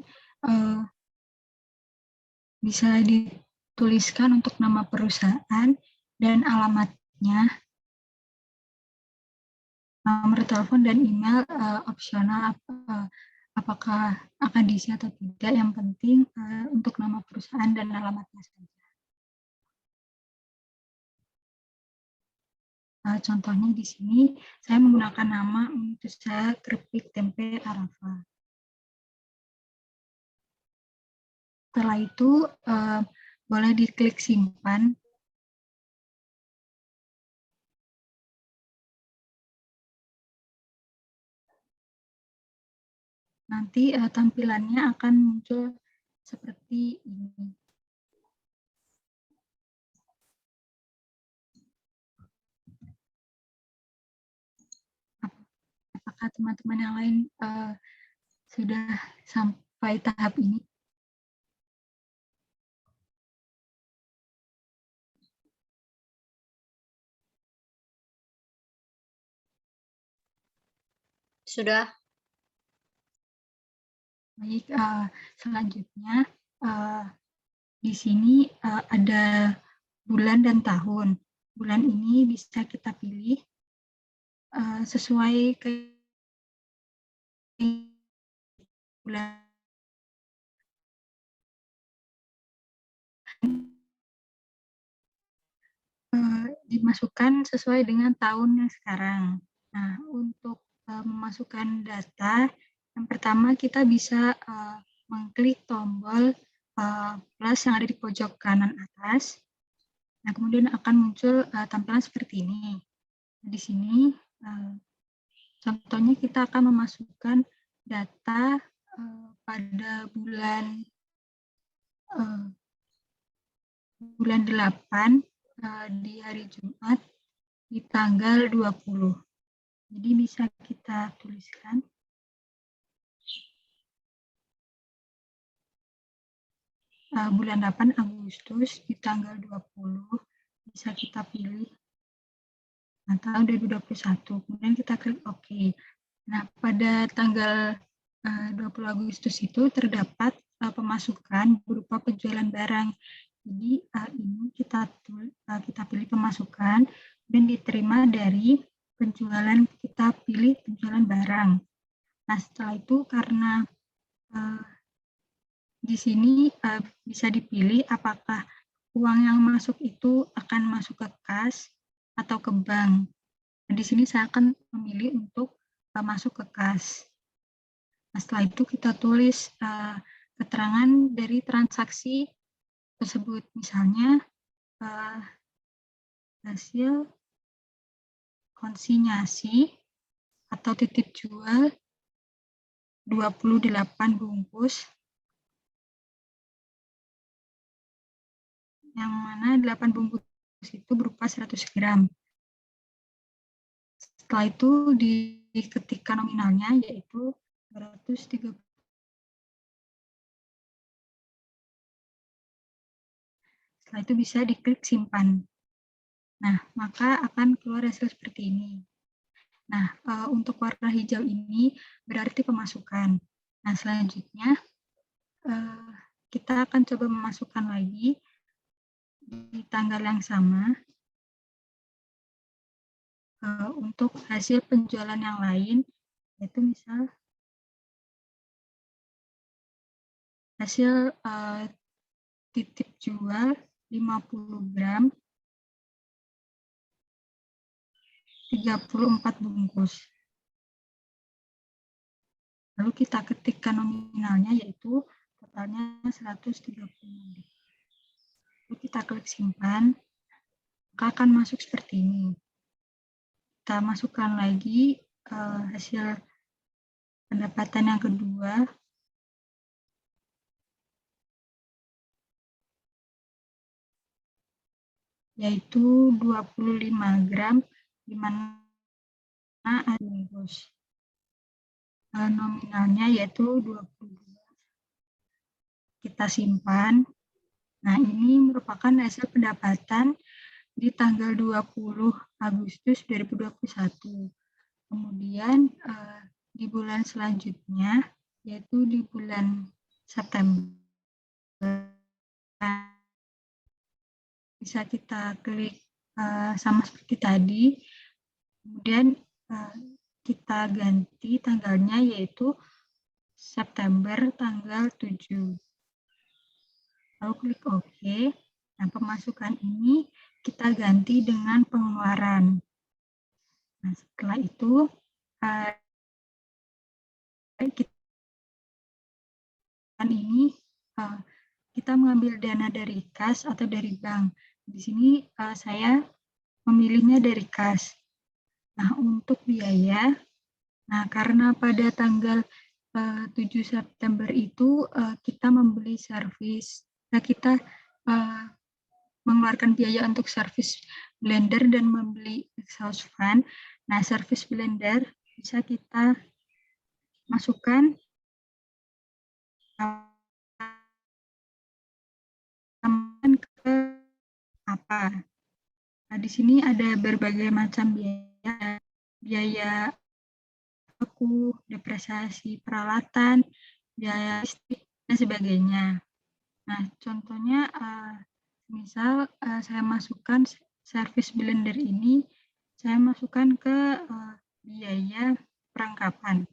bisa dituliskan untuk nama perusahaan dan alamatnya, nomor telepon dan email opsional apakah akan diisi atau tidak. Yang penting untuk nama perusahaan dan alamatnya saja. Contohnya di sini saya menggunakan nama Usaha Keripik Tempe Arafah. Setelah itu boleh diklik simpan. Nanti tampilannya akan muncul seperti ini. Apakah teman-teman yang lain sudah sampai tahap ini? Sudah. Baik, selanjutnya di sini ada bulan dan tahun. Bulan ini bisa kita pilih sesuai ke bulan dimasukkan sesuai dengan tahun yang sekarang. Nah, untuk memasukkan data, yang pertama kita bisa mengklik tombol plus yang ada di pojok kanan atas. Nah, kemudian akan muncul tampilan seperti ini. Di sini contohnya kita akan memasukkan data pada bulan 8 di hari Jumat di tanggal 20. Jadi bisa kita tuliskan bulan 8 Agustus di tanggal 20, bisa kita pilih tahun 2021, kemudian kita klik OK. Nah, pada tanggal 20 Agustus itu terdapat pemasukan berupa penjualan barang. Jadi ini kita pilih pemasukan dan diterima dari penjualan, kita pilih penjualan barang. Nah, setelah itu karena di sini bisa dipilih apakah uang yang masuk itu akan masuk ke kas atau ke bank. Nah, di sini saya akan memilih untuk masuk ke kas. Nah, setelah itu kita tulis keterangan dari transaksi tersebut, misalnya hasil konsinyasi atau titip jual 28 bungkus, yang mana 8 bungkus itu berupa 100 gram. Setelah itu diketikkan nominalnya, yaitu 230. Setelah itu bisa diklik simpan. Nah, maka akan keluar hasil seperti ini. Nah, untuk warna hijau ini berarti pemasukan. Nah, selanjutnya kita akan coba memasukkan lagi di tanggal yang sama untuk hasil penjualan yang lain, yaitu misal hasil titip jual 50 gram 34 bungkus. Lalu kita ketikkan nominalnya, yaitu totalnya 130. Lalu kita klik simpan, maka akan masuk seperti ini. Kita masukkan lagi hasil pendapatan yang kedua, yaitu 25 gram, di mana ada bungkus. Nominalnya yaitu 22. Kita simpan. Nah, ini merupakan hasil pendapatan di tanggal 20 Agustus 2021. Kemudian di bulan selanjutnya, yaitu di bulan September, bisa kita klik sama seperti tadi, kemudian kita ganti tanggalnya, yaitu September tanggal 7. Lalu klik OK. Nah, pemasukan ini kita ganti dengan pengeluaran. Nah, setelah itu kita mengambil dana dari kas atau dari bank. Di sini saya memilihnya dari kas. Nah, untuk biaya, nah karena pada tanggal 7 September itu kita membeli servis. Nah, kita mengeluarkan biaya untuk servis blender dan membeli exhaust fan. Nah, servis blender bisa kita masukkan ke apa. Nah, di sini ada berbagai macam biaya baku, depresiasi peralatan, biaya listrik, dan sebagainya. Nah, contohnya misal saya masukkan service blender ini, saya masukkan ke biaya perangkapan.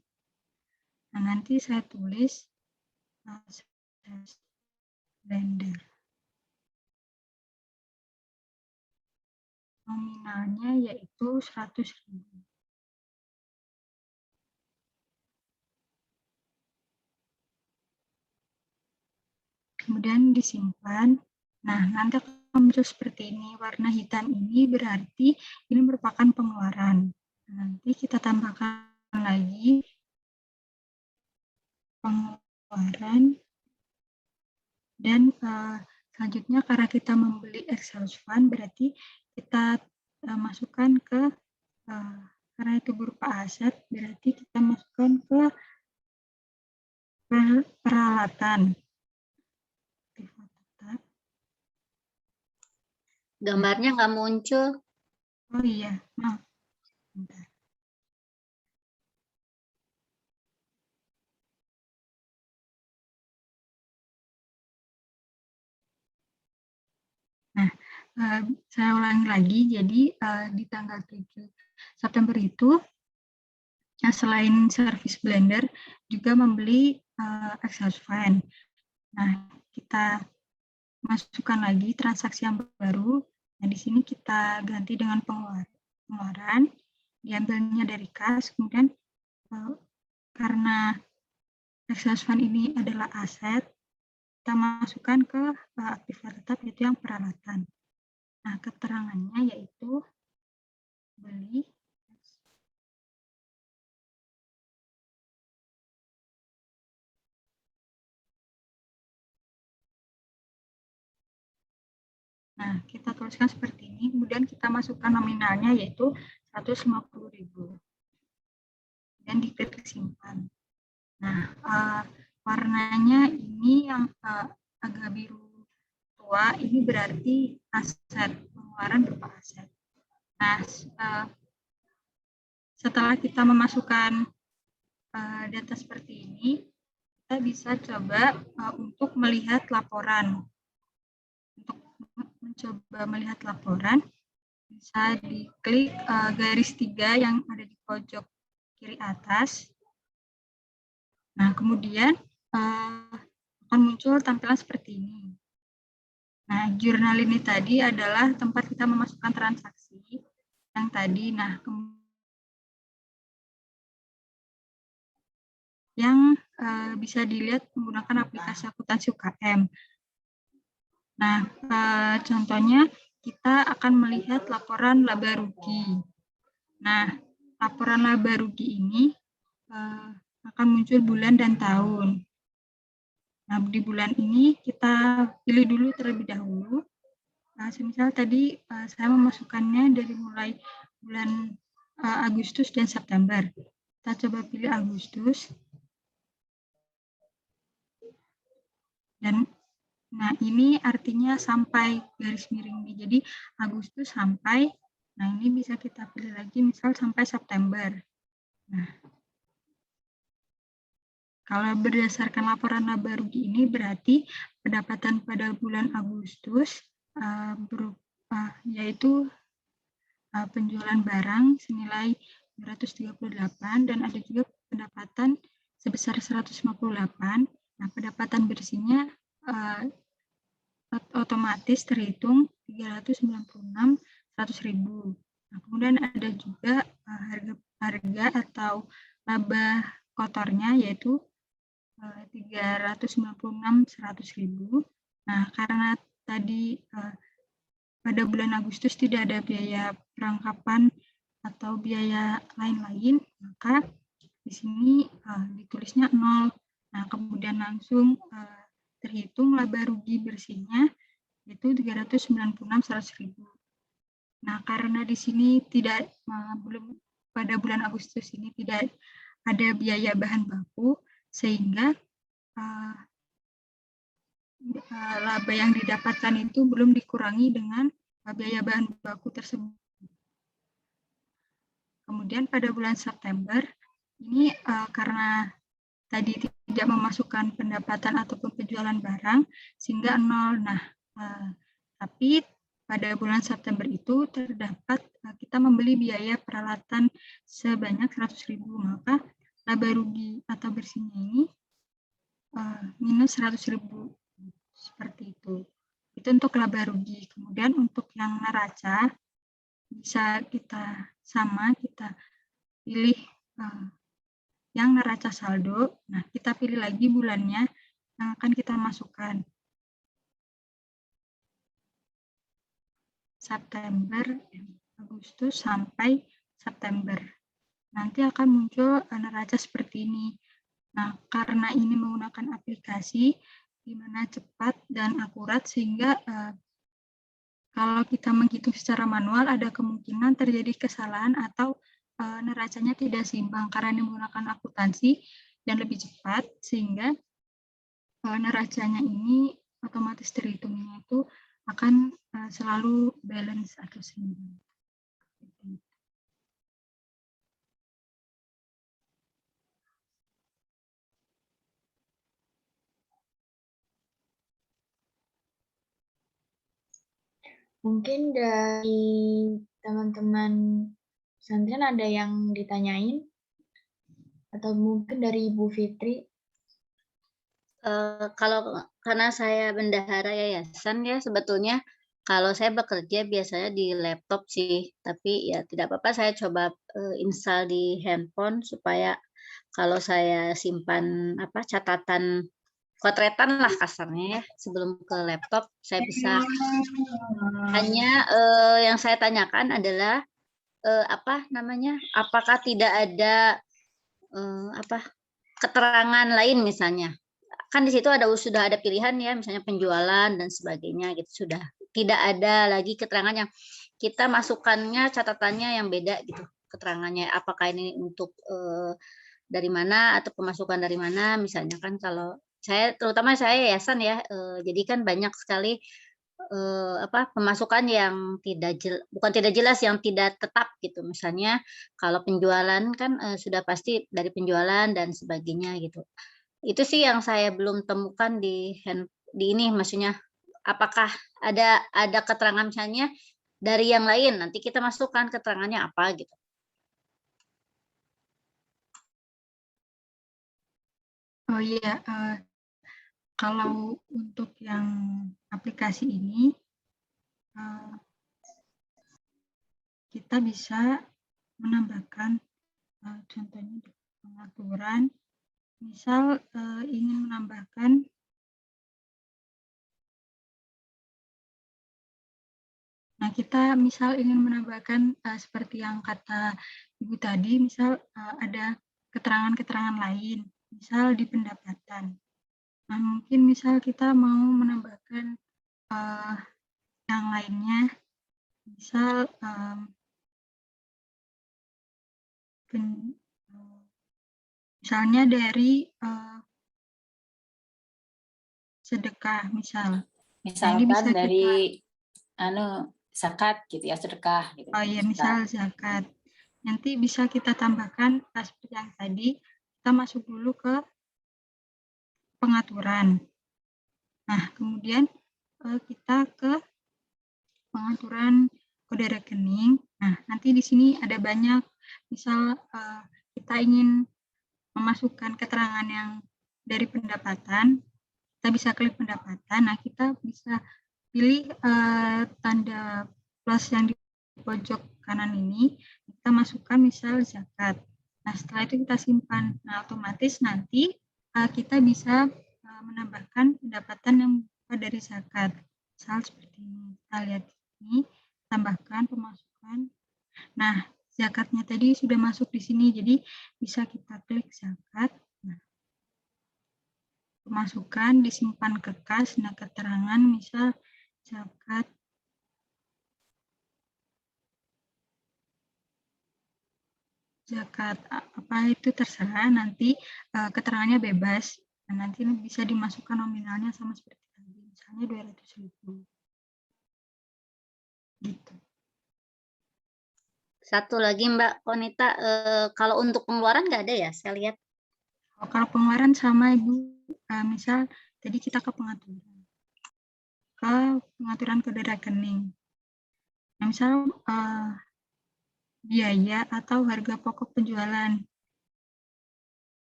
Nah, nanti saya tulis blender. Nominalnya yaitu 100.000. Kemudian disimpan. Nah, nanti akan muncul seperti ini. Warna hitam ini berarti ini merupakan pengeluaran. Nanti kita tambahkan lagi pengeluaran. Dan selanjutnya karena kita membeli exhaust fan, berarti kita masukkan ke, karena itu berupa aset, berarti kita masukkan ke peralatan. Gambarnya nggak muncul. Oh iya, maaf. Bentar. Nah, saya ulangi lagi, jadi di tanggal 7 September itu, selain service blender, juga membeli exhaust fan. Nah, kita masukkan lagi transaksi yang baru. Nah, di sini kita ganti dengan pengeluaran, diambilnya dari kas, kemudian karena exhaust fan ini adalah aset, kita masukkan ke aktiva tetap, yaitu yang peralatan. Nah, keterangannya yaitu beli Nah, kita tuliskan seperti ini, kemudian kita masukkan nominalnya yaitu 150.000. Dan diklik simpan. Nah, warnanya ini yang agak biru tua, ini berarti aset, pengeluaran berupa aset. Nah, setelah kita memasukkan data seperti ini, kita bisa coba untuk melihat laporan. Untuk mencoba melihat laporan, bisa diklik garis 3 yang ada di pojok kiri atas. Nah, kemudian akan muncul tampilan seperti ini. Nah, jurnal ini tadi adalah tempat kita memasukkan transaksi yang tadi. Nah, yang bisa dilihat menggunakan aplikasi akuntansi UKM. Nah, contohnya kita akan melihat laporan laba rugi. Nah, laporan laba rugi ini akan muncul bulan dan tahun. Nah, di bulan ini kita pilih dulu terlebih dahulu. Semisal tadi saya memasukkannya dari mulai bulan Agustus dan September. Kita coba pilih Agustus. Dan nah, ini artinya sampai garis miring ini. Jadi Agustus sampai, nah ini bisa kita pilih lagi misal sampai September. Nah, kalau berdasarkan laporan laba rugi ini berarti pendapatan pada bulan Agustus berupa yaitu penjualan barang senilai 238 dan ada juga pendapatan sebesar 158. Nah, pendapatan bersihnya otomatis terhitung 396.100.000. Nah, kemudian ada juga harga atau laba kotornya yaitu 396.100.000. Nah, karena tadi pada bulan Agustus tidak ada biaya perangkapan atau biaya lain-lain, maka di sini ditulisnya 0. Nah, kemudian langsung terhitung laba rugi bersihnya yaitu 396.100.000. Nah, karena di sini tidak belum pada bulan Agustus ini tidak ada biaya bahan baku, sehingga laba yang didapatkan itu belum dikurangi dengan biaya bahan baku tersebut. Kemudian pada bulan September Ini karena tadi tidak memasukkan pendapatan ataupun penjualan barang sehingga nol. Nah, tapi pada bulan September itu terdapat kita membeli biaya peralatan sebanyak 100.000, maka laba rugi atau bersihnya ini minus 100.000 seperti itu. Itu untuk laba rugi. Kemudian untuk yang neraca bisa kita pilih yang neraca saldo. Nah, kita pilih lagi bulannya yang akan kita masukkan. September, Agustus sampai September. Nanti akan muncul neraca seperti ini. Nah, karena ini menggunakan aplikasi di mana cepat dan akurat sehingga kalau kita menghitung secara manual ada kemungkinan terjadi kesalahan atau neracanya tidak seimbang karena ini menggunakan akuntansi dan lebih cepat sehingga neracanya ini otomatis terhitungnya itu akan selalu balance atau seimbang. Mungkin dari teman-teman pesantren ada yang ditanyain? Atau mungkin dari Ibu Fitri? Kalau karena saya bendahara yayasan ya sebetulnya kalau saya bekerja biasanya di laptop sih, tapi ya tidak apa-apa saya coba install di handphone supaya kalau saya simpan catatan kotretan lah kasarnya ya sebelum ke laptop saya bisa. Hanya yang saya tanyakan adalah apakah tidak ada keterangan lain misalnya. Kan di situ sudah ada pilihan ya, misalnya penjualan dan sebagainya gitu, sudah tidak ada lagi keterangan yang kita masukkannya catatannya yang beda gitu keterangannya, apakah ini untuk dari mana atau pemasukan dari mana misalnya. Kan kalau terutama saya yayasan ya, jadi kan banyak sekali pemasukan yang bukan tidak jelas, yang tidak tetap gitu. Misalnya kalau penjualan kan sudah pasti dari penjualan dan sebagainya gitu. Itu sih yang saya belum temukan di ini, maksudnya apakah ada keterangan misalnya dari yang lain, nanti kita masukkan keterangannya apa gitu. Oh iya, kalau untuk yang aplikasi ini kita bisa menambahkan contohnya di pengaturan. Misal ingin menambahkan kita misal ingin menambahkan seperti yang kata Ibu tadi, misal ada keterangan-keterangan lain, misal di pendapatan. Nah, mungkin misal kita mau menambahkan yang lainnya, misal misalnya dari sedekah misal. Misalkan nah, dari zakat gitu ya, sedekah gitu. Oh iya, misal zakat. Nanti bisa kita tambahkan seperti yang tadi, kita masuk dulu ke pengaturan. Nah, kemudian kita ke pengaturan kode rekening. Nah, nanti di sini ada banyak, misal kita ingin memasukkan keterangan yang dari pendapatan, kita bisa klik pendapatan. Nah, kita bisa pilih tanda plus yang di pojok kanan ini, kita masukkan misal zakat. Nah, setelah itu kita simpan. Nah, otomatis nanti kita bisa menambahkan pendapatan yang dari zakat. Misal seperti ini. Kita lihat ini, tambahkan pemasukan. Nah, zakatnya tadi sudah masuk di sini, jadi bisa kita klik zakat. Nah, pemasukan disimpan ke kas. Nah, keterangan misal zakat apa itu terserah, nanti keterangannya bebas. Nah, nanti bisa dimasukkan nominalnya sama seperti tadi, misalnya 200.000. Gitu. Satu lagi Mbak Konita, kalau untuk pengeluaran nggak ada ya? Saya lihat. Kalau pengeluaran sama Ibu, misal tadi kita ke pengaturan kode rekening. Nah, misal biaya atau harga pokok penjualan.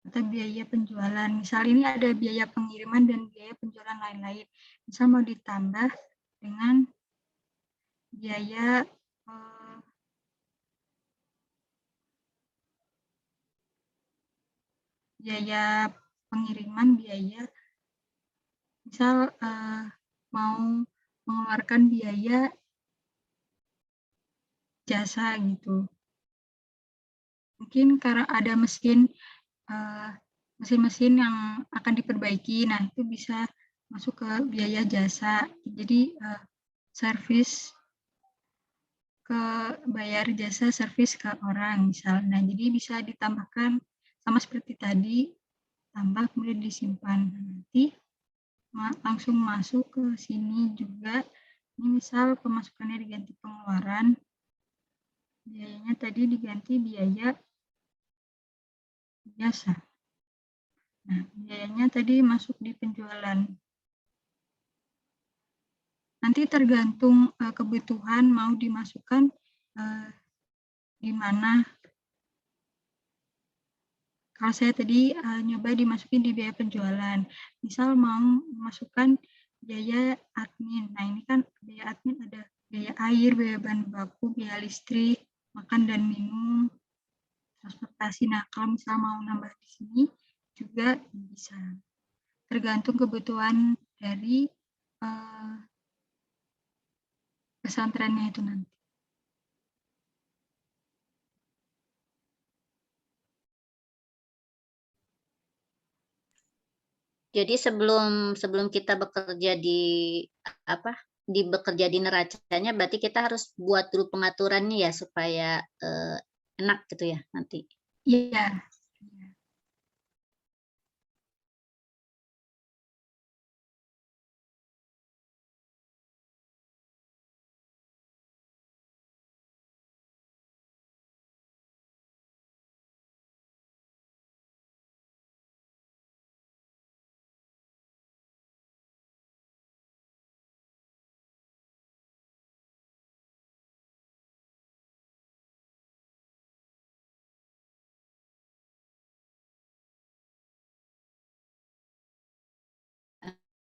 Atau biaya penjualan. Misal ini ada biaya pengiriman dan biaya penjualan lain-lain. Misal mau ditambah dengan biaya pengiriman, biaya misal mau mengeluarkan biaya jasa gitu. Mungkin karena ada mesin-mesin yang akan diperbaiki, nah itu bisa masuk ke biaya jasa. Jadi servis ke bayar jasa servis ke orang misal. Nah, jadi bisa ditambahkan sama seperti tadi, tambah kemudian disimpan. Nanti langsung masuk ke sini juga. Ini misal pemasukannya diganti pengeluaran, biayanya tadi diganti biaya jasa. Nah, biayanya tadi masuk di penjualan. Nanti tergantung kebutuhan mau dimasukkan di mana. Kalau saya tadi nyoba dimasukin di biaya penjualan. Misal mau memasukkan biaya admin. Nah, ini kan biaya admin ada biaya air, biaya bahan baku, biaya listrik, makan dan minum, transportasi. Nah, kalau misal mau nambah di sini juga bisa. Tergantung kebutuhan dari pesantrennya itu nanti. Jadi sebelum kita bekerja bekerja di neracanya, berarti kita harus buat dulu pengaturannya ya supaya enak gitu ya nanti. Iya.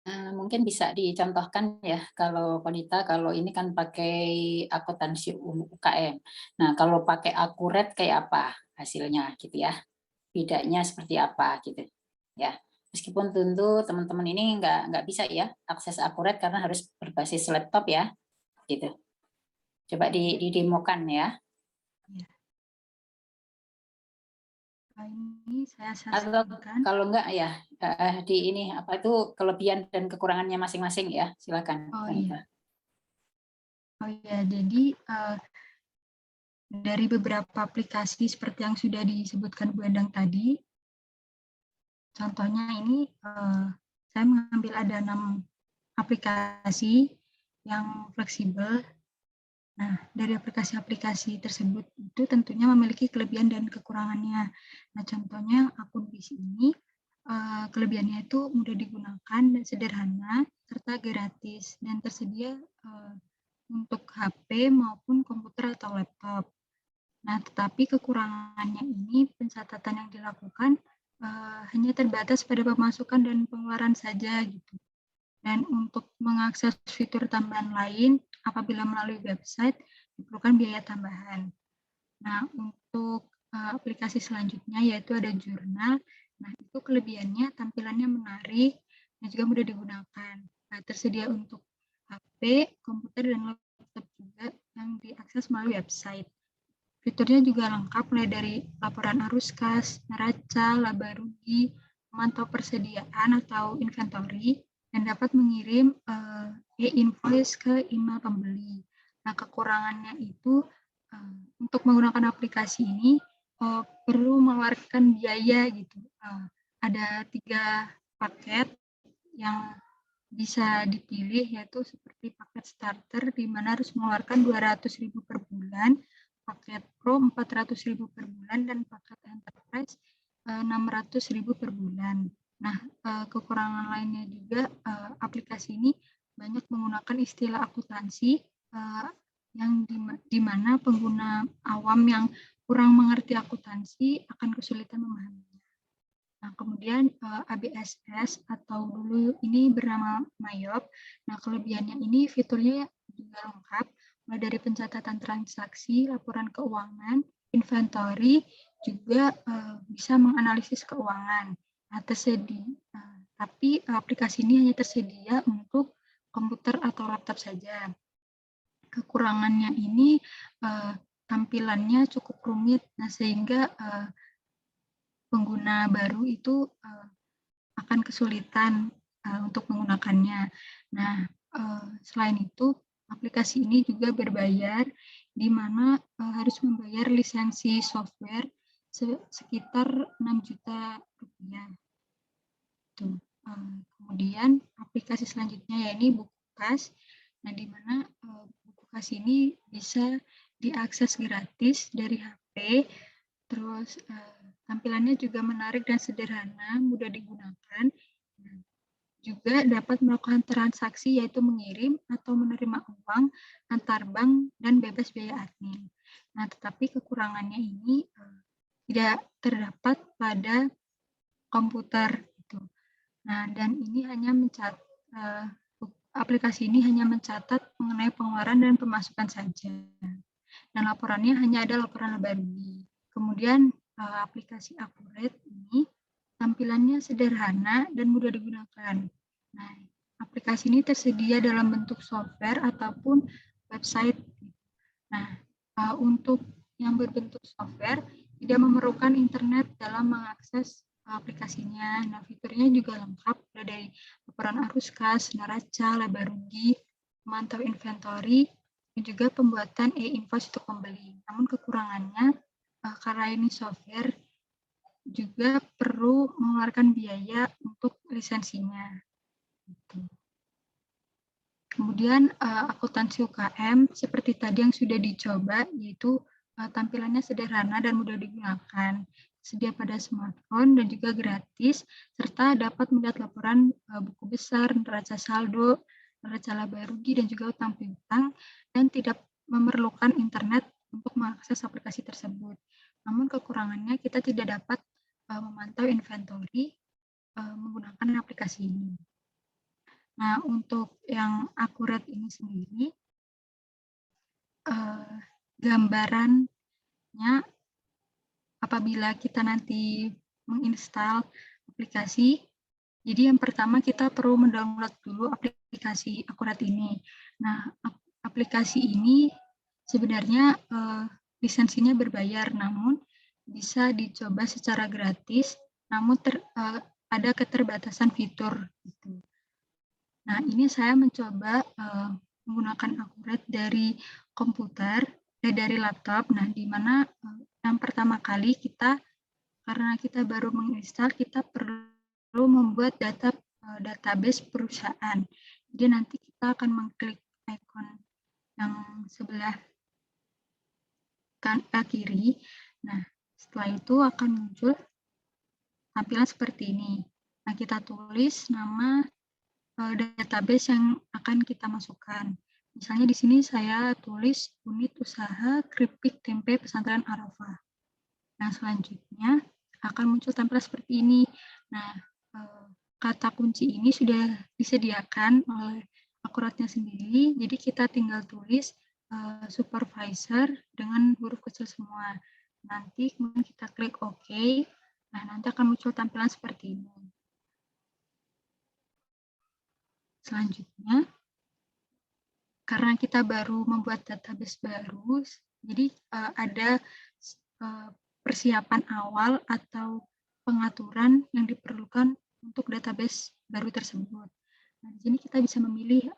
Mungkin bisa dicontohkan ya kalau Konita, kalau ini kan pakai akuntansi UKM. Nah, kalau pakai akurat kayak apa hasilnya gitu ya? Bedanya seperti apa gitu ya? Meskipun tentu teman-teman ini nggak bisa ya akses akurat karena harus berbasis laptop ya, gitu. Coba didemokan ya. Ini saya Atau saksikan. kalau enggak ya di ini apa itu kelebihan dan kekurangannya masing-masing ya, silakan. Oh iya. Oh iya, jadi dari beberapa aplikasi seperti yang sudah disebutkan Bu Endang tadi, contohnya ini saya mengambil ada 6 aplikasi yang fleksibel. Nah, dari aplikasi-aplikasi tersebut itu tentunya memiliki kelebihan dan kekurangannya. Nah, contohnya akun BIS ini kelebihannya itu mudah digunakan dan sederhana serta gratis dan tersedia untuk HP maupun komputer atau laptop. Nah, tetapi kekurangannya ini pencatatan yang dilakukan hanya terbatas pada pemasukan dan pengeluaran saja gitu. Dan untuk mengakses fitur tambahan lain apabila melalui website diperlukan biaya tambahan. Nah, untuk aplikasi selanjutnya yaitu ada jurnal. Nah, itu kelebihannya tampilannya menarik dan juga mudah digunakan. Nah, tersedia untuk HP, komputer, dan laptop juga yang diakses melalui website. Fiturnya juga lengkap mulai dari laporan arus kas, neraca, laba rugi, memantau persediaan atau inventory, dan dapat mengirim e-invoice ke email pembeli. Nah, kekurangannya itu untuk menggunakan aplikasi ini perlu mengeluarkan biaya gitu. Ada 3 paket yang bisa dipilih, yaitu seperti paket starter di mana harus mengeluarkan 200.000 per bulan, paket Pro 400.000 per bulan, dan paket Enterprise 600.000 per bulan. Nah, kekurangan lainnya juga aplikasi ini banyak menggunakan istilah akuntansi yang di mana pengguna awam yang kurang mengerti akuntansi akan kesulitan memahaminya. Nah, kemudian ABSS atau dulu ini bernama Mayop. Nah, kelebihannya ini fiturnya juga lengkap, mulai dari pencatatan transaksi, laporan keuangan, inventory, juga bisa menganalisis keuangan. Nah, tapi aplikasi ini hanya tersedia untuk komputer atau laptop saja. Kekurangannya ini tampilannya cukup rumit, nah sehingga pengguna baru itu akan kesulitan untuk menggunakannya. Nah, selain itu, aplikasi ini juga berbayar, di mana harus membayar lisensi software sekitar 6 juta rupiah. Kemudian aplikasi selanjutnya yaitu Bukukas. Nah, di mana Bukukas ini bisa diakses gratis dari HP. Terus tampilannya juga menarik dan sederhana, mudah digunakan. Nah, juga dapat melakukan transaksi yaitu mengirim atau menerima uang antar bank dan bebas biaya admin. Nah, tetapi kekurangannya ini tidak terdapat pada komputer. Gitu. Nah, dan ini hanya aplikasi ini hanya mencatat mengenai pengeluaran dan pemasukan saja. Dan laporannya hanya ada laporan laba rugi. Kemudian aplikasi Accurate ini tampilannya sederhana dan mudah digunakan. Nah, aplikasi ini tersedia dalam bentuk software ataupun website. Nah, untuk yang berbentuk software tidak memerlukan internet dalam mengakses aplikasinya. Nah, fiturnya juga lengkap, mulai dari laporan arus kas, neraca, laba rugi, memantau inventory, dan juga pembuatan e-invoice untuk pembeli. Namun kekurangannya, karena ini software, juga perlu mengeluarkan biaya untuk lisensinya. Kemudian akuntansi UKM seperti tadi yang sudah dicoba, yaitu tampilannya sederhana dan mudah digunakan, sedia pada smartphone dan juga gratis, serta dapat melihat laporan buku besar, neraca saldo, neraca laba rugi, dan juga utang piutang, dan tidak memerlukan internet untuk mengakses aplikasi tersebut. Namun kekurangannya kita tidak dapat memantau inventory menggunakan aplikasi ini. Nah, untuk yang akurat ini sendiri, gambarannya apabila kita nanti menginstal aplikasi, jadi yang pertama kita perlu mendownload dulu aplikasi akurat ini. Nah, aplikasi ini sebenarnya lisensinya berbayar, namun bisa dicoba secara gratis, namun ada keterbatasan fitur. Gitu. Nah, ini saya mencoba menggunakan Accurate dari komputer, dari laptop. Nah, di mana yang pertama kali karena kita baru menginstal, kita perlu membuat database perusahaan. Jadi nanti kita akan mengklik icon yang sebelah kiri. Nah, setelah itu akan muncul tampilan seperti ini. Nah, kita tulis nama database yang akan kita masukkan. Misalnya di sini saya tulis unit usaha keripik tempe pesantren Arafah. Nah, selanjutnya akan muncul tampilan seperti ini. Nah, kata kunci ini sudah disediakan oleh akuratnya sendiri, jadi kita tinggal tulis supervisor dengan huruf kecil semua. Nanti kemudian kita klik OK. Nah, nanti akan muncul tampilan seperti ini. Selanjutnya, karena kita baru membuat database baru, jadi ada persiapan awal atau pengaturan yang diperlukan untuk database baru tersebut. Nah, di sini kita bisa memilih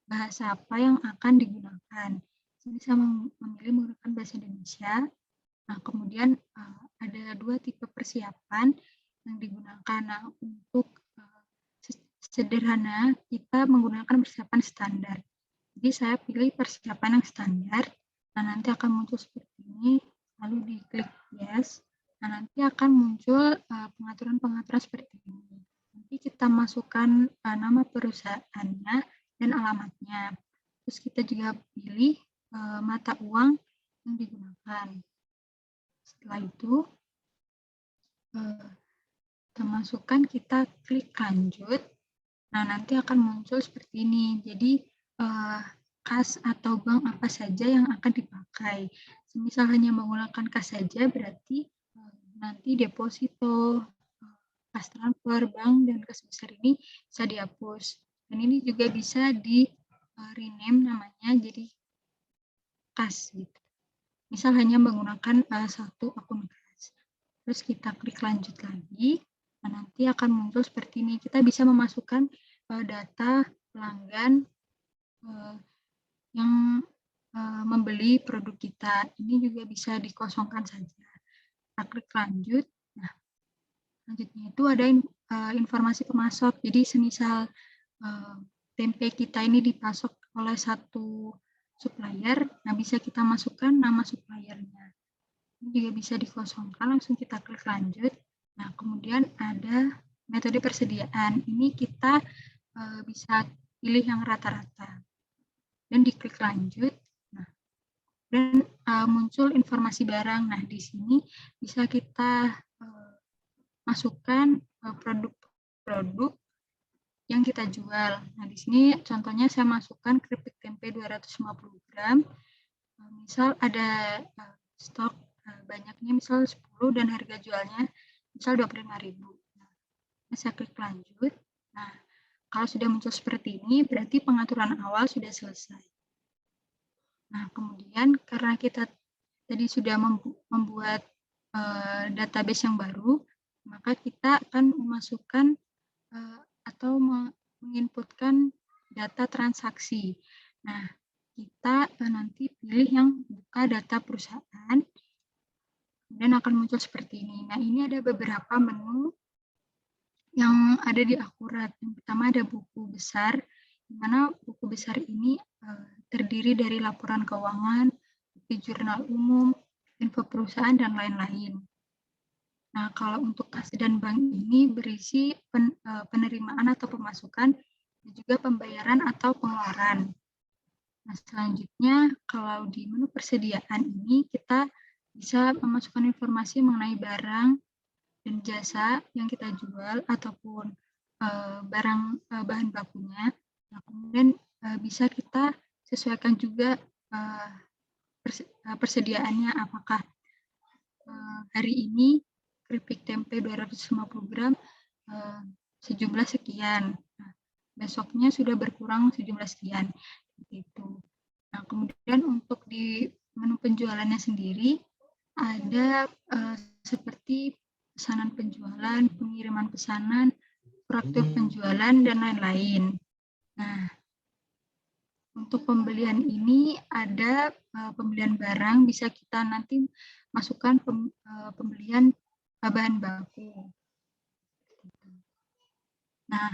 bahasa apa yang akan digunakan. Di sini saya memilih menggunakan bahasa Indonesia. Nah, kemudian ada dua tipe persiapan yang digunakan. Nah, untuk sederhana kita menggunakan persiapan standar. Jadi saya pilih persiapan yang standar. Nah, nanti akan muncul seperti ini, lalu diklik yes. Nah, nanti akan muncul pengaturan-pengaturan seperti ini. Nanti kita masukkan nama perusahaannya dan alamatnya. Terus kita juga pilih mata uang yang digunakan. Setelah itu, kita masukkan, kita klik lanjut. Nah, nanti akan muncul seperti ini. Jadi, kas atau bank apa saja yang akan dipakai. Semisal hanya menggunakan kas saja, berarti nanti deposito, kas transfer, bank, dan kas besar ini bisa dihapus. Dan ini juga bisa di rename namanya jadi kas. Gitu. Misal hanya menggunakan satu akun kas. Terus kita klik lanjut lagi. Nah, nanti akan muncul seperti ini. Kita bisa memasukkan data pelanggan yang membeli produk kita. Ini juga bisa dikosongkan saja. Kita klik lanjut. Nah, selanjutnya itu ada informasi pemasok. Jadi semisal tempe kita ini dipasok oleh satu supplier, nah bisa kita masukkan nama suppliernya. Ini juga bisa dikosongkan, langsung kita klik lanjut. Nah, kemudian ada metode persediaan. Ini kita bisa pilih yang rata-rata. Dan diklik lanjut. Nah, dan muncul informasi barang. Nah, di sini bisa kita masukkan produk-produk yang kita jual. Nah, di sini contohnya saya masukkan keripik tempe 250 gram. Misal ada stok banyaknya, misal 10 dan harga jualnya misal 25.000. Nah, saya klik lanjut. Nah, kalau sudah muncul seperti ini, berarti pengaturan awal sudah selesai. Nah, kemudian karena kita tadi sudah membuat database yang baru, maka kita akan memasukkan atau menginputkan data transaksi. Nah, kita nanti pilih yang buka data perusahaan, dan akan muncul seperti ini. Nah, ini ada beberapa menu yang ada di Akurat. Yang pertama ada buku besar, di mana buku besar ini terdiri dari laporan keuangan, bukti jurnal umum, info perusahaan, dan lain-lain. Nah, kalau untuk kas dan bank ini berisi penerimaan atau pemasukan, dan juga pembayaran atau pengeluaran. Nah, selanjutnya kalau di menu persediaan ini kita bisa memasukkan informasi mengenai barang dan jasa yang kita jual ataupun bahan bakunya. Nah, kemudian bisa kita sesuaikan juga persediaannya, apakah hari ini keripik tempe 250 gram sejumlah sekian. Nah, besoknya sudah berkurang sejumlah sekian. Gitu. Nah, kemudian untuk di menu penjualannya sendiri ada seperti pesanan penjualan, pengiriman pesanan, struktur penjualan, dan lain-lain. Nah, untuk pembelian ini ada pembelian barang, bisa kita nanti masukkan pembelian bahan baku. Nah,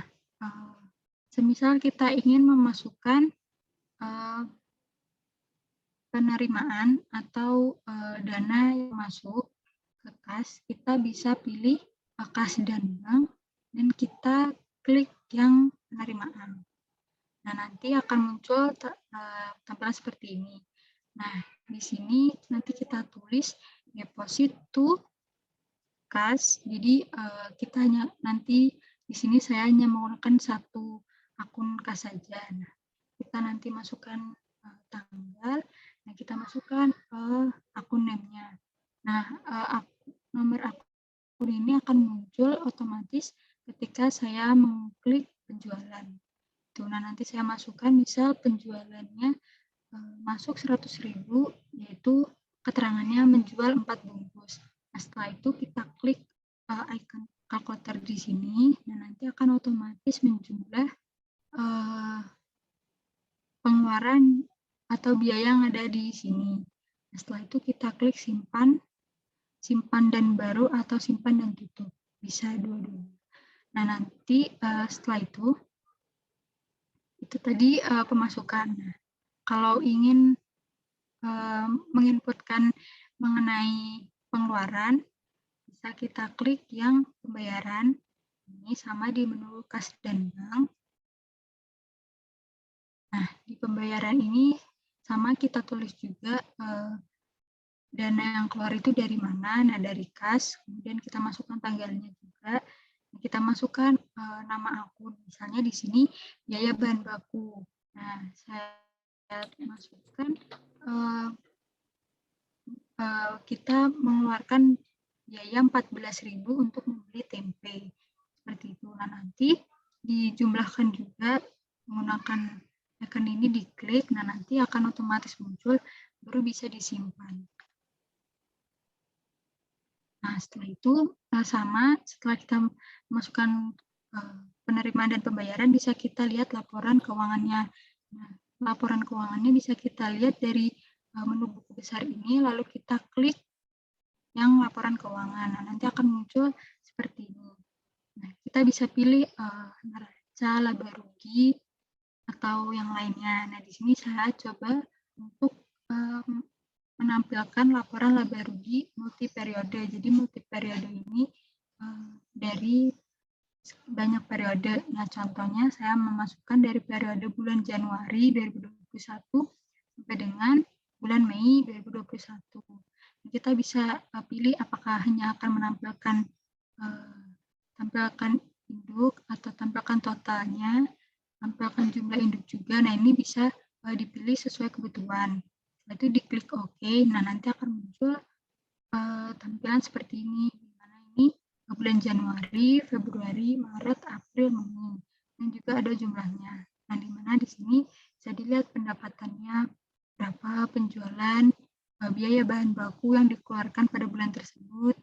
semisal kita ingin memasukkan penerimaan atau dana yang masuk ke kas, kita bisa pilih kas dan bank, dan kita klik yang penerimaan. Nah, nanti akan muncul tampilan seperti ini. Nah, di sini nanti kita tulis deposit to kas. Jadi kita hanya nanti di sini saya hanya menggunakan satu akun kas saja. Nah, kita nanti masukkan tanggal. Nah, kita masukkan akun name-nya. Nah, nomor akun ini akan muncul otomatis ketika saya mengklik penjualan. Nah, nanti saya masukkan misal penjualannya masuk 100.000, yaitu keterangannya menjual 4 bungkus. Nah, setelah itu kita klik icon kalkulator di sini, dan nanti akan otomatis menjumlah pengeluaran atau biaya yang ada di sini. Nah, setelah itu kita klik simpan dan baru atau simpan dan tutup. Bisa dua-duanya. Nah, nanti setelah itu Itu tadi pemasukan. Nah, kalau ingin menginputkan mengenai pengeluaran, bisa kita klik yang pembayaran. Ini sama di menu kas dan bank. Nah, di pembayaran ini sama kita tulis juga dana yang keluar itu dari mana. Nah, dari kas, kemudian kita masukkan tanggalnya juga. Kita masukkan nama akun. Misalnya di sini biaya bahan baku. Nah, saya masukkan kita mengeluarkan biaya 14.000 untuk membeli tempe. Seperti itu. Nah, nanti dijumlahkan juga menggunakan icon ini diklik. Nah, nanti akan otomatis muncul, baru bisa disimpan. Nah, setelah itu sama, setelah kita masukkan penerimaan dan pembayaran, bisa kita lihat laporan keuangannya. Nah, laporan keuangannya bisa kita lihat dari menu buku besar ini, lalu kita klik yang laporan keuangan. Nah, nanti akan muncul seperti ini. Nah, kita bisa pilih neraca, laba rugi, atau yang lainnya. Nah, di sini saya coba untuk menampilkan laporan laba rugi multi periode. Jadi multi periode ini dari banyak periode. Nah, contohnya saya memasukkan dari periode bulan Januari 2021 sampai dengan bulan Mei 2021. Kita bisa pilih apakah hanya akan menampilkan tampilkan induk atau tampilkan totalnya, tampilkan jumlah induk juga. Nah, ini bisa dipilih sesuai kebutuhan. Setelah itu diklik OK. Nah, nanti akan muncul tampilan seperti ini. Dimana ini bulan Januari, Februari, Maret, April, Mei. Dan juga ada jumlahnya. Nah, dimana di sini bisa dilihat pendapatannya, berapa penjualan, biaya bahan baku yang dikeluarkan pada bulan tersebut,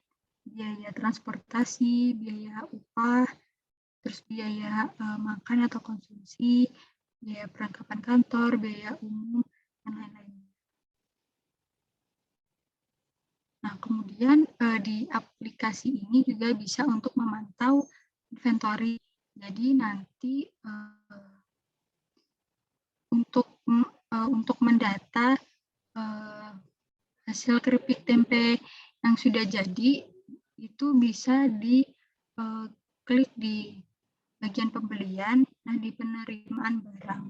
biaya transportasi, biaya upah, terus biaya makan atau konsumsi, biaya perlengkapan kantor, biaya umum, dan lain-lain. Nah, kemudian di aplikasi ini juga bisa untuk memantau inventory. Jadi nanti untuk mendata hasil keripik tempe yang sudah jadi itu bisa diklik di bagian pembelian. Nah, di penerimaan barang.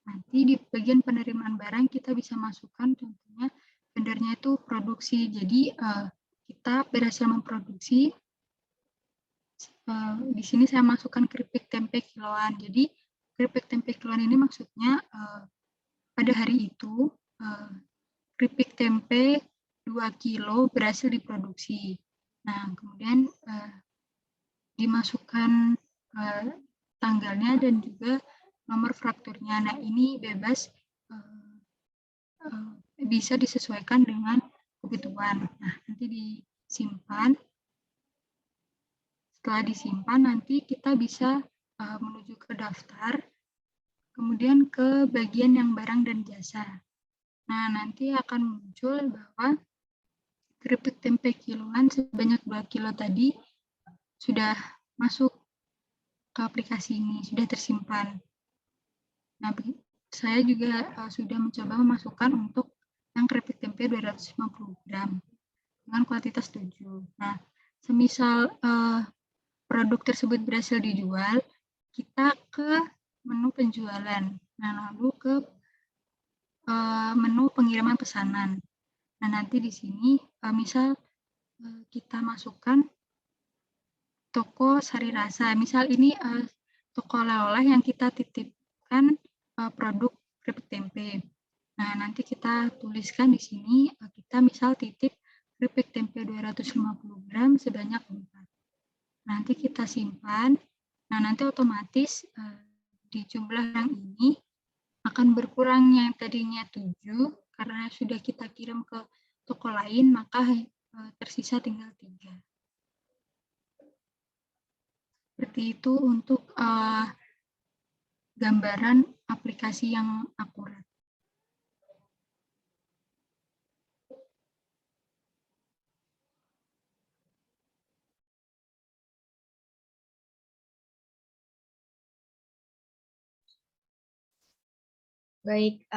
Nanti di bagian penerimaan barang kita bisa masukkan contohnya vendornya itu produksi. Jadi kita berhasil memproduksi. Di sini saya masukkan keripik tempe kiloan. Jadi keripik tempe kiloan ini maksudnya pada hari itu keripik tempe 2 kilo berhasil diproduksi. Nah, kemudian dimasukkan tanggalnya dan juga nomor frakturnya. Nah, ini bebas bisa disesuaikan dengan kebutuhan. Nah, nanti disimpan. Setelah disimpan, nanti kita bisa menuju ke daftar, kemudian ke bagian yang barang dan jasa. Nah, nanti akan muncul bahwa keripik tempe kiloan sebanyak 2 kilo tadi sudah masuk ke aplikasi ini, sudah tersimpan. Nah, saya juga sudah mencoba memasukkan untuk yang keripik tempe 250 gram dengan kuantitas 7. Nah, semisal produk tersebut berhasil dijual, kita ke menu penjualan. Nah, lalu ke menu pengiriman pesanan. Nah, nanti di sini misal kita masukkan toko Sari Rasa. Misal ini toko oleh-oleh yang kita titipkan produk keripik tempe. Nah, nanti kita tuliskan di sini kita misal titip keripik tempe 250 gram sebanyak 4. Nanti kita simpan. Nah, nanti otomatis di jumlah yang ini akan berkurang yang tadinya 7 karena sudah kita kirim ke toko lain, maka tersisa tinggal 3. Seperti itu untuk gambaran aplikasi yang akurat. Baik,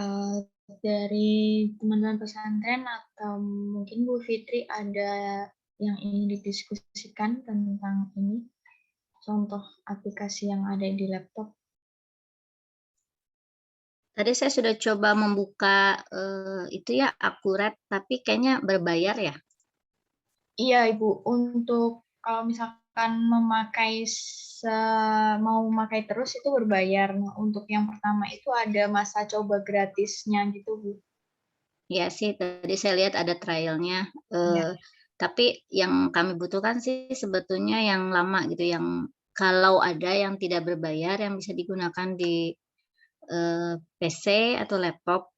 dari teman-teman pesantren atau mungkin Bu Fitri ada yang ingin didiskusikan tentang ini, contoh aplikasi yang ada di laptop? Tadi saya sudah coba membuka itu ya Akurat, tapi kayaknya berbayar ya. Iya, Ibu. Untuk kalau misalkan mau memakai terus itu berbayar. Nah, untuk yang pertama itu ada masa coba gratisnya gitu, Bu. Ya sih, tadi saya lihat ada trialnya. Iya. Tapi yang kami butuhkan sih sebetulnya yang lama gitu, yang kalau ada yang tidak berbayar yang bisa digunakan di PC atau laptop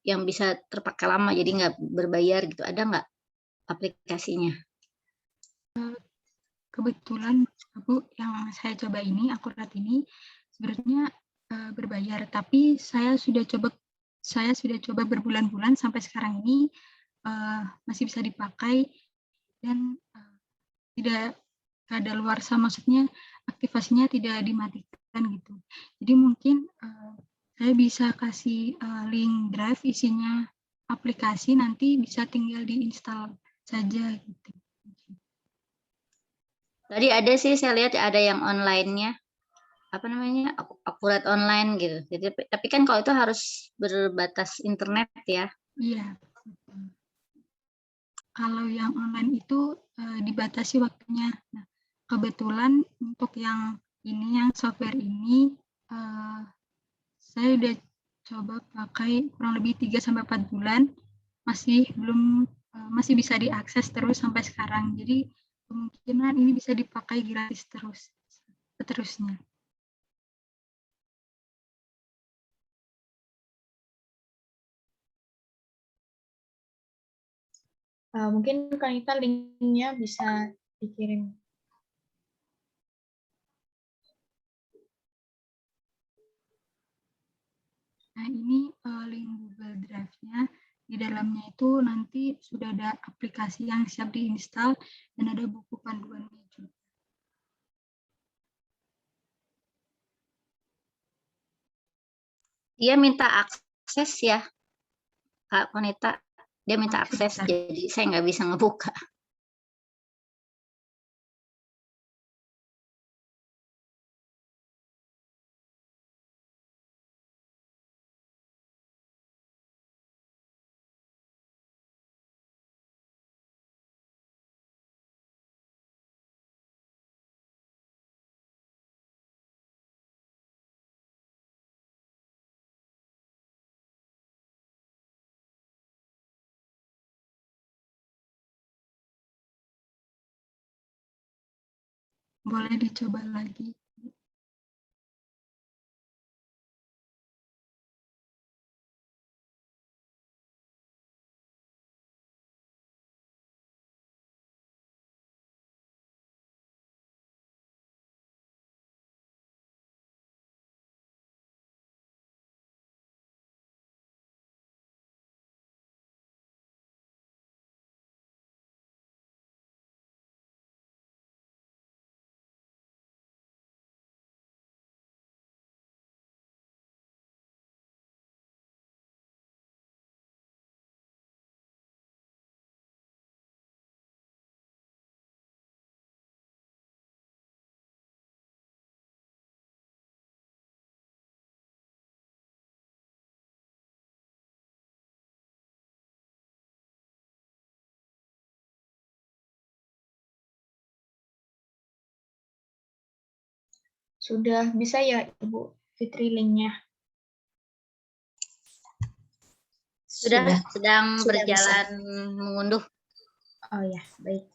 yang bisa terpakai lama, jadi nggak berbayar gitu. Ada nggak aplikasinya? Kebetulan Bu, yang saya coba ini Akurat ini sebenarnya berbayar, tapi saya sudah coba berbulan-bulan sampai sekarang ini masih bisa dipakai dan tidak kadaluarsa, maksudnya aktivasinya tidak dimatikan gitu. Jadi mungkin saya bisa kasih link drive isinya aplikasi, nanti bisa tinggal diinstal saja gitu. Tadi ada sih saya lihat ada yang online-nya, apa namanya, Akurat online gitu. Jadi, tapi kan kalau itu harus berbatas internet ya. Iya. Kalau yang online itu dibatasi waktunya. Nah, kebetulan untuk yang ini, yang software ini, saya udah coba pakai kurang lebih 3-4 bulan, masih bisa diakses terus sampai sekarang. Jadi kemungkinan ini bisa dipakai gratis terus seterusnya. Mungkin Kanita linknya bisa dikirim. Nah, ini link Google Drive-nya. Di dalamnya itu nanti sudah ada aplikasi yang siap diinstal dan ada buku panduannya juga. Dia minta akses ya, Kak Konita. Dia minta akses, Sebentar. jadi saya nggak bisa ngebuka. Boleh dicoba lagi. Sudah bisa ya, Ibu Fitri, linknya? Sudah sedang Sudah berjalan mengunduh. Oh ya, baik.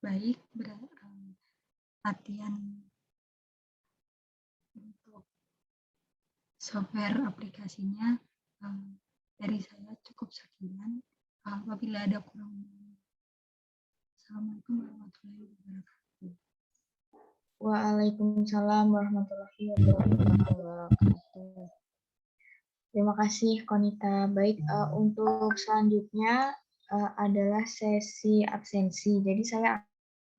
baik latihan untuk software aplikasinya dari saya cukup sekian. Apabila ada kurang, Assalamualaikum warahmatullahi wabarakatuh. Waalaikumsalam warahmatullahi wabarakatuh. Terima kasih Konita. Baik, untuk selanjutnya adalah sesi absensi. Jadi saya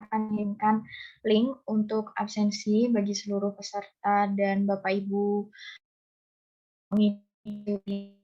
akan mengirimkan link untuk absensi bagi seluruh peserta dan Bapak Ibu mengikuti.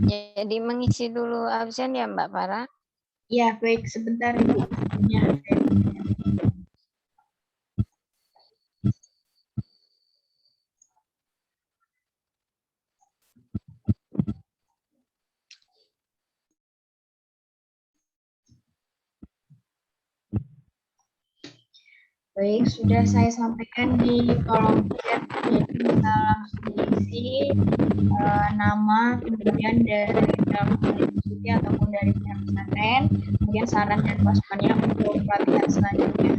Jadi mengisi dulu absen ya Mbak Farah? Ya, baik, sebentar Ibu. Ya, baik, sudah saya sampaikan di kolom chat, jadi bisa langsung diisi nama, kemudian dari Telkom University ataupun dari pihak pesantren, kemudian saran dan masukannya untuk pelatihan selanjutnya.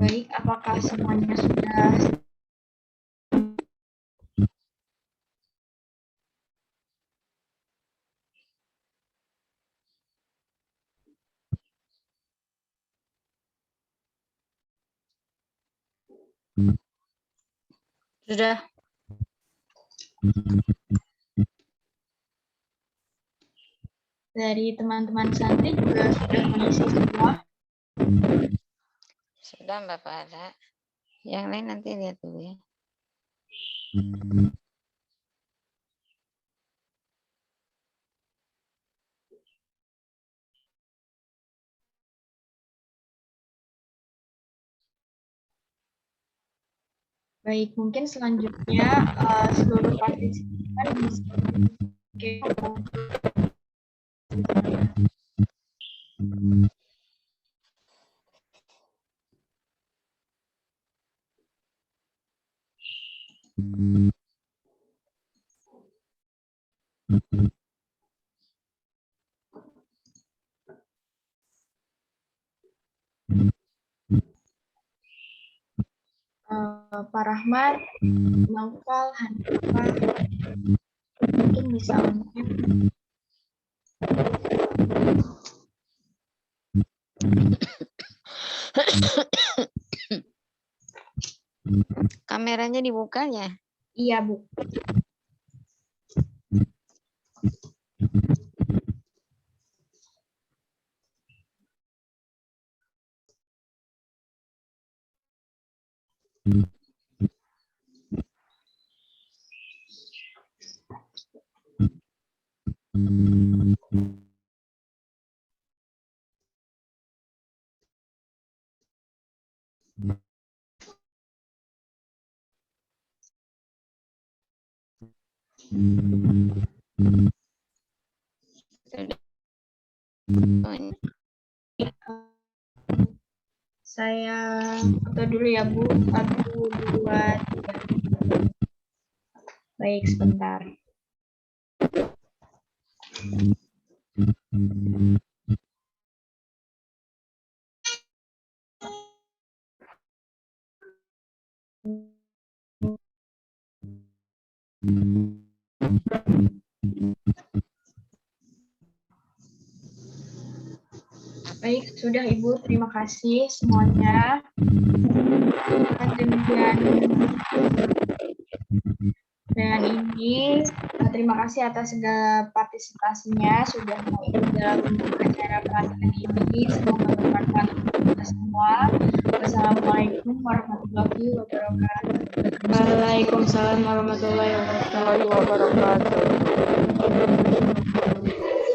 Baik, apakah semuanya sudah? Sudah. Dari teman-teman santri juga sudah mengisi semua? Sudah Mbak Farah. Yang lain nanti lihat dulu ya. Baik, mungkin selanjutnya seluruh partisipan bisa Pak Rahmat, Naufal, Hanifah, mungkin bisa unmute. Kameranya dibuka ya? Iya, Bu. Saya foto dulu ya Bu. 1, 2, 3. Baik, sebentar. Baik, sudah Ibu. Terima kasih semuanya. Dan ini terima kasih atas segala partisipasinya sudah mau ikut dalam acara pelatihan ini. Semoga bermanfaat untuk kita semua. Wassalamualaikum warahmatullahi wabarakatuh. Waalaikumsalam warahmatullahi wabarakatuh.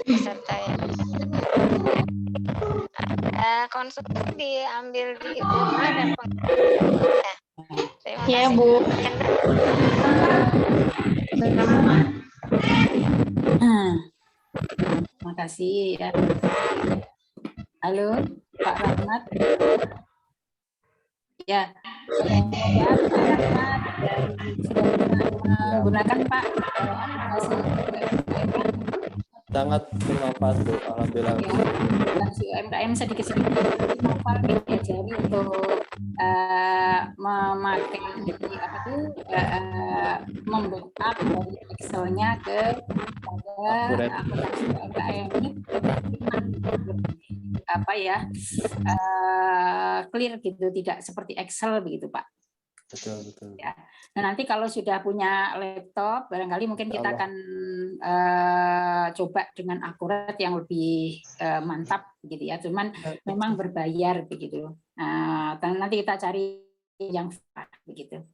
Peserta ya. Konsultasi diambil di rumah dan Ya Bu. Terima kasih ya. Halo, Pak Rahmat. Ya, Pak Rahmat menggunakan Pak aplikasi sangat bermanfaat Bu, alhamdulillah. UMKM sedikit-sedikit manfaat diajari untuk memakai apa tuh membackup dari Excel-nya ke aplikasi UMKM ini apa ya clear gitu, tidak seperti Excel begitu Pak. Betul. Ya. Nah, nanti kalau sudah punya laptop, barangkali mungkin kita akan coba dengan akurat yang lebih mantap, gitu ya. Cuman memang berbayar begitu. Nanti kita cari yang begitu.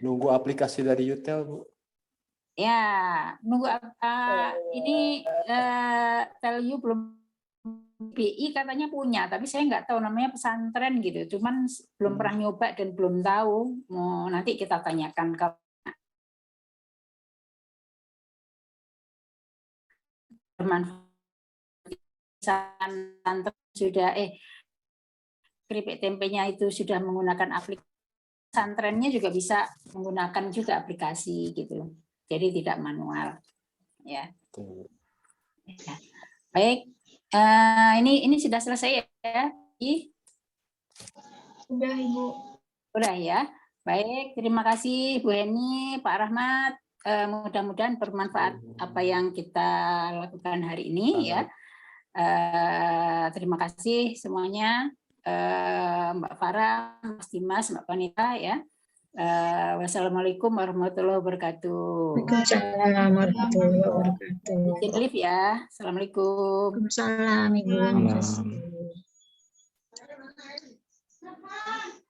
Nunggu aplikasi dari Yutel, Bu. Ya, nunggu ini Telu belum. BI katanya punya, tapi saya nggak tahu namanya pesantren gitu. Cuman belum pernah nyoba dan belum tahu. Nanti kita tanyakan ke pesantren sudah keripik tempenya itu sudah menggunakan aplikasi. Pesantrennya juga bisa menggunakan juga aplikasi gitu. Jadi tidak manual. Ya. Baik. Ini sudah selesai ya? Sudah Ibu. Sudah ya. Baik, terima kasih Bu Heni, Pak Rahmat. Mudah-mudahan bermanfaat apa yang kita lakukan hari ini ya. Terima kasih semuanya, Mbak Farah, Mas Dimas, Mbak Panita ya. Wassalamualaikum warahmatullahi wabarakatuh. Waalaikumsalam warahmatullahi wabarakatuh. Izin live ya. Assalamualaikum. Waalaikumsalam Ibu.